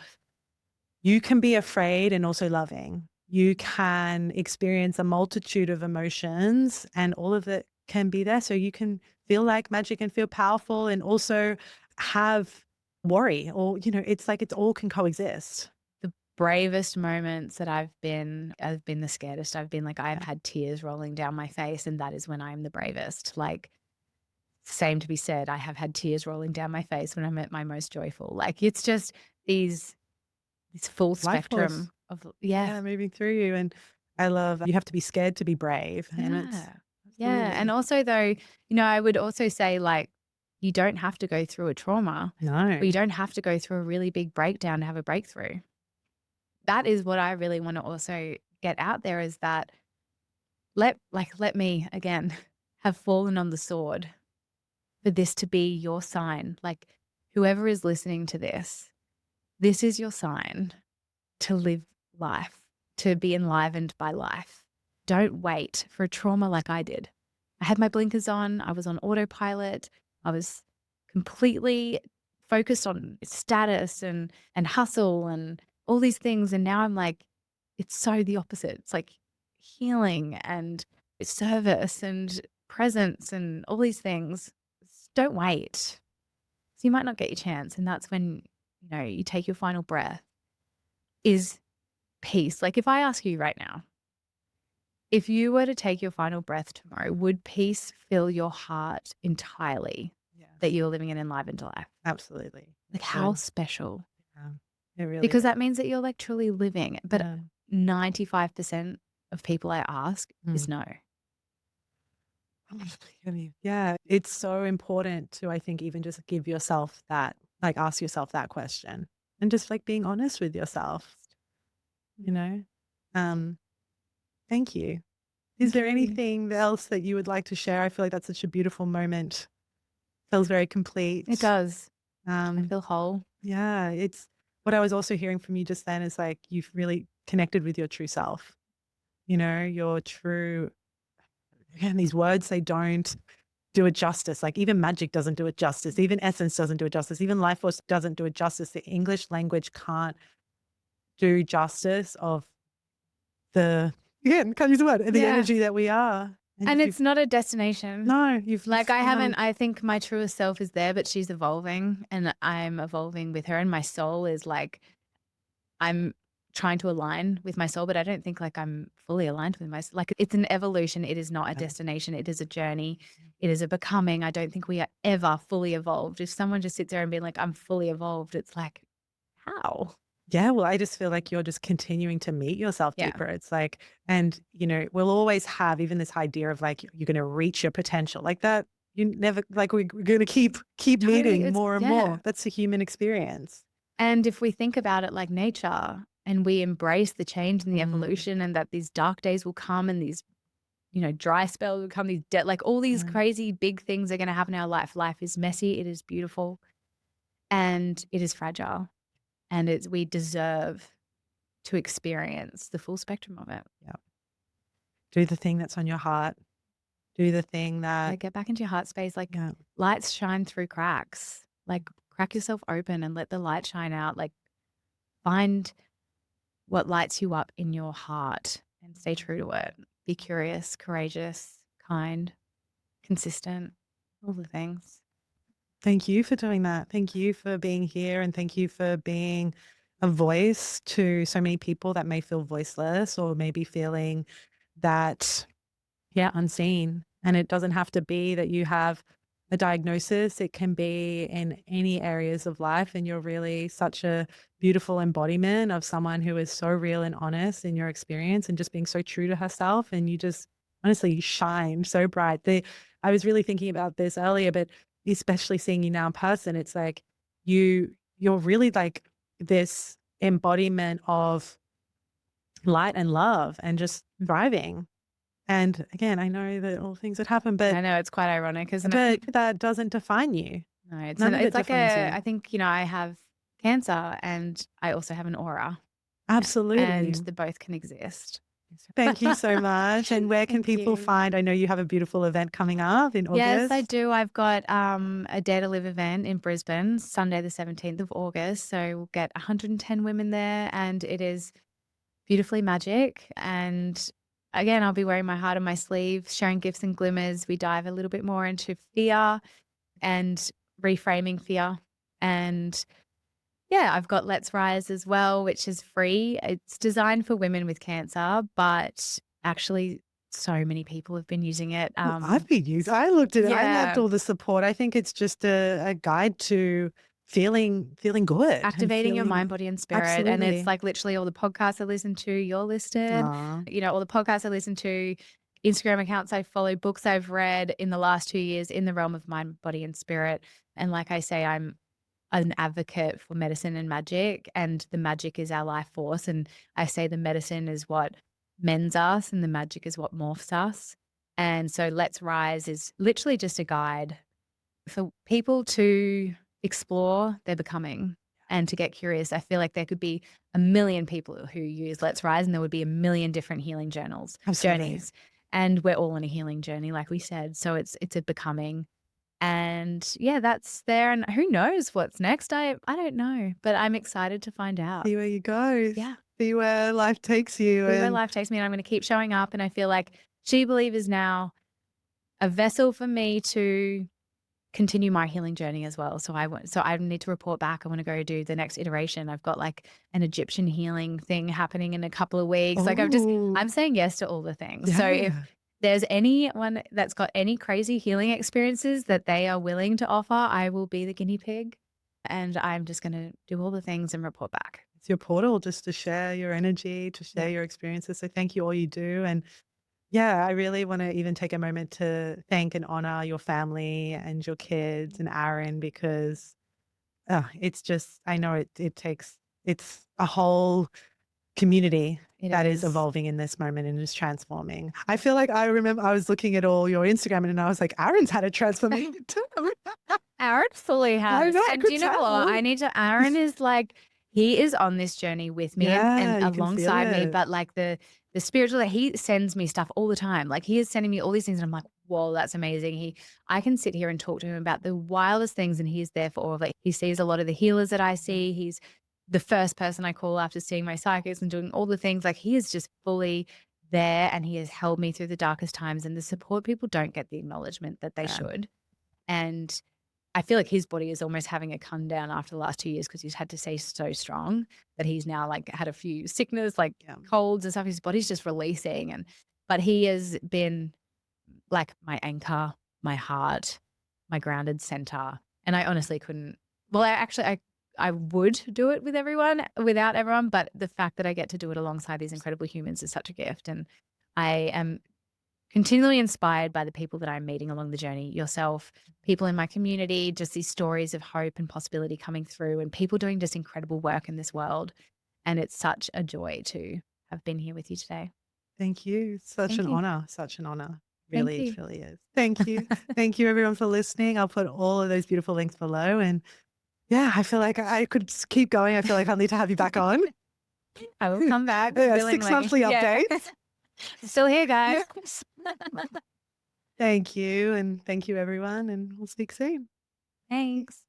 you can be afraid and also loving. You can experience a multitude of emotions, and all of it can be there. So you can feel like magic and feel powerful, and also have worry, or, it's like it all can coexist. The bravest moments that I've been the scaredest. I've been like, I've had tears rolling down my face, and that is when I'm the bravest. Like, same to be said, I have had tears rolling down my face when I'm at my most joyful. Like, it's just this full spectrum of moving through you. And I love you have to be scared to be brave. And and also though, I would also say, like, you don't have to go through a trauma. No. Or you don't have to go through a really big breakdown to have a breakthrough. That is what I really want to also get out there, is that let me again have fallen on the sword for this to be your sign. Like, whoever is listening to this is your sign to live life, to be enlivened by life. Don't wait for a trauma like I did. I had my blinkers on. I was on autopilot. I was completely focused on status and hustle and all these things. And now I'm like, it's so the opposite. It's like healing and service and presence and all these things. Don't wait. So you might not get your chance. And that's when, you take your final breath, is peace. Like, if I ask you right now, if you were to take your final breath tomorrow, would peace fill your heart entirely that you're living an enlivened life? Absolutely. Like, how special. It really because is. that means that you're like truly living. But 95% of people I ask is no. Yeah, it's so important to, I think, even just give yourself that, like, ask yourself that question, and just like being honest with yourself, Thank you. Is Thank there you. anything else that you would like to share? I feel like that's such a beautiful moment. Feels very It complete. does. I Um, feel whole. yeah, it's what I was also hearing from you just then is like you've really connected with your true self. You know, your true, again, these words, they don't do it justice. Like even magic doesn't do it justice. Even essence doesn't do it justice. Even life force doesn't do it justice. The English language can't do justice of the, yeah, can't use the word, the Yeah. energy that we are. And And you've, it's not a destination. no, you've Like found, I think my truest self is there, but she's evolving and I'm evolving with her. And my soul is like, I'm trying to align with my soul, but I don't think like I'm fully aligned with my, like it's an evolution. It is not a destination. It is a journey. It is a becoming. I don't think we are ever fully evolved. If someone just sits there and being like, I'm fully evolved, it's like, how? yeah, well, I just feel like you're just continuing to meet yourself Yeah. deeper. It's like, and you know, we'll always have even this idea of like you're going to reach your potential, like that. You never like we're going to keep Totally. meeting It's, more and yeah. more. That's a human experience. And if we think about it like nature and we embrace the change and the Mm, evolution and that these dark days will come and these, dry spells will come, these like all these mm. crazy big things are going to happen in our life. Life is messy, it is beautiful, and it is fragile. And we deserve to experience the full spectrum of it. Yeah. Do the thing that's on your heart. Do the thing that, Like get back into your heart space. Like yeah. lights shine through cracks. Like crack yourself open and let the light shine out. Like find what lights you up in your heart and stay true to it. Be curious, courageous, kind, consistent, all the things. Thank you for doing that. Thank you for being here and thank you for being a voice to so many people that may feel voiceless or maybe feeling that, yeah, unseen. And it doesn't have to be that you have a diagnosis. It can be in any areas of life. And you're really such a beautiful embodiment of someone who is so real and honest in your experience and just being so true to herself. And you just, honestly, you shine so bright. I was really thinking about this earlier, but especially seeing you now in person, it's like you're really like this embodiment of light and love and just thriving. And again, I know that all things that happen, but I know it's quite ironic, isn't it? that doesn't define you. No, None of it it's like defines you. I think, I have cancer and I also have an aura and Absolutely. the both can exist. Thank you so much. And where can Thank people you. find? I know you have a beautiful event coming up in Yes, I August. do. I've got a Dare to Live event in Brisbane, Sunday the 17th of August. So we'll get 110 women there and it is beautifully magic. And again, I'll be wearing my heart on my sleeve, sharing gifts and glimmers. We dive a little bit more into fear and reframing fear. And yeah, I've got Let's Rise as well, which is free. It's designed for women with cancer, but actually so many people have been using it. Well, I've been used. I looked at it. I loved Yeah, all the support. I think it's just a guide to feeling good and activating your feeling mind, body, and spirit. And it's absolutely. like literally all the podcasts I listen to, you're listed. Aw. All the podcasts I listen to, Instagram accounts I follow, books I've read in the last 2 years in the realm of mind, body, and spirit. And like I say, I'm an advocate for medicine and magic, and the magic is our life force. And I say the medicine is what mends us and the magic is what morphs us. And so Let's Rise is literally just a guide for people to explore their becoming and to get curious. I feel like there could be a million people who use Let's Rise and there would be a million different healing Absolutely. journeys. And we're all on a healing journey, like we said. So it's a becoming. And yeah, that's there. And who knows what's next? I don't know, but I'm excited to find out. See where you go. Yeah. See where life takes you. See where And life takes me. And I'm going to keep showing up. And I feel like SheBelieve is now a vessel for me to continue my healing journey as well. So I need to report back. I want to go do the next iteration. I've got like an Egyptian healing thing happening in a couple of weeks. Like ooh, I'm saying yes to all the things. So if yeah. there's anyone that's got any crazy healing experiences that they are willing to offer, I will be the guinea pig and I'm just going to do all the things and report back. It's your portal just to share your energy, to share your experiences. So thank you all you do. And yeah, I really want to even take a moment to thank and honor your family and your kids and Aaron because it's just, I know it takes, it's a whole community It that is is. evolving in this moment and is transforming. I feel like I remember I was looking at all your Instagram and I was like, Aaron's had a transformation too. Aaron fully has. know, I And could do you know tell. what? Aaron is like, he is on this journey with me Yeah, and you can feel alongside me, it. but like the spiritual, he sends me stuff all the time. Like he is sending me all these things and I'm like, whoa, that's amazing. I can sit here and talk to him about the wildest things and he's there for all of it. He sees a lot of the healers that I see. He's the first person I call after seeing my psychics and doing all the things. Like he is just fully there and he has held me through the darkest times, and the support people don't get the acknowledgement that they should. And I feel like his body is almost having a come down after the last 2 years because he's had to stay so strong that he's now like had a few sickness, like colds and stuff. His body's just releasing. But he has been like my anchor, my heart, my grounded center. And I honestly couldn't, well, I would do it with everyone, without everyone. But the fact that I get to do it alongside these incredible humans is such a gift. And I am continually inspired by the people that I'm meeting along the journey, yourself, people in my community, just these stories of hope and possibility coming through and people doing just incredible work in this world. And it's such a joy to have been here with you today. Thank you. Such Thank an you. honor. Such an honor. Really, you. it really is. Thank you. Thank you everyone for listening. I'll put all of those beautiful links below. And yeah, I feel like I could keep going. I feel like I'll need to have you back on. I will come back. Yeah, 6 monthly updates. Still here, guys. Thank you. And thank you everyone. And we'll speak soon. Thanks.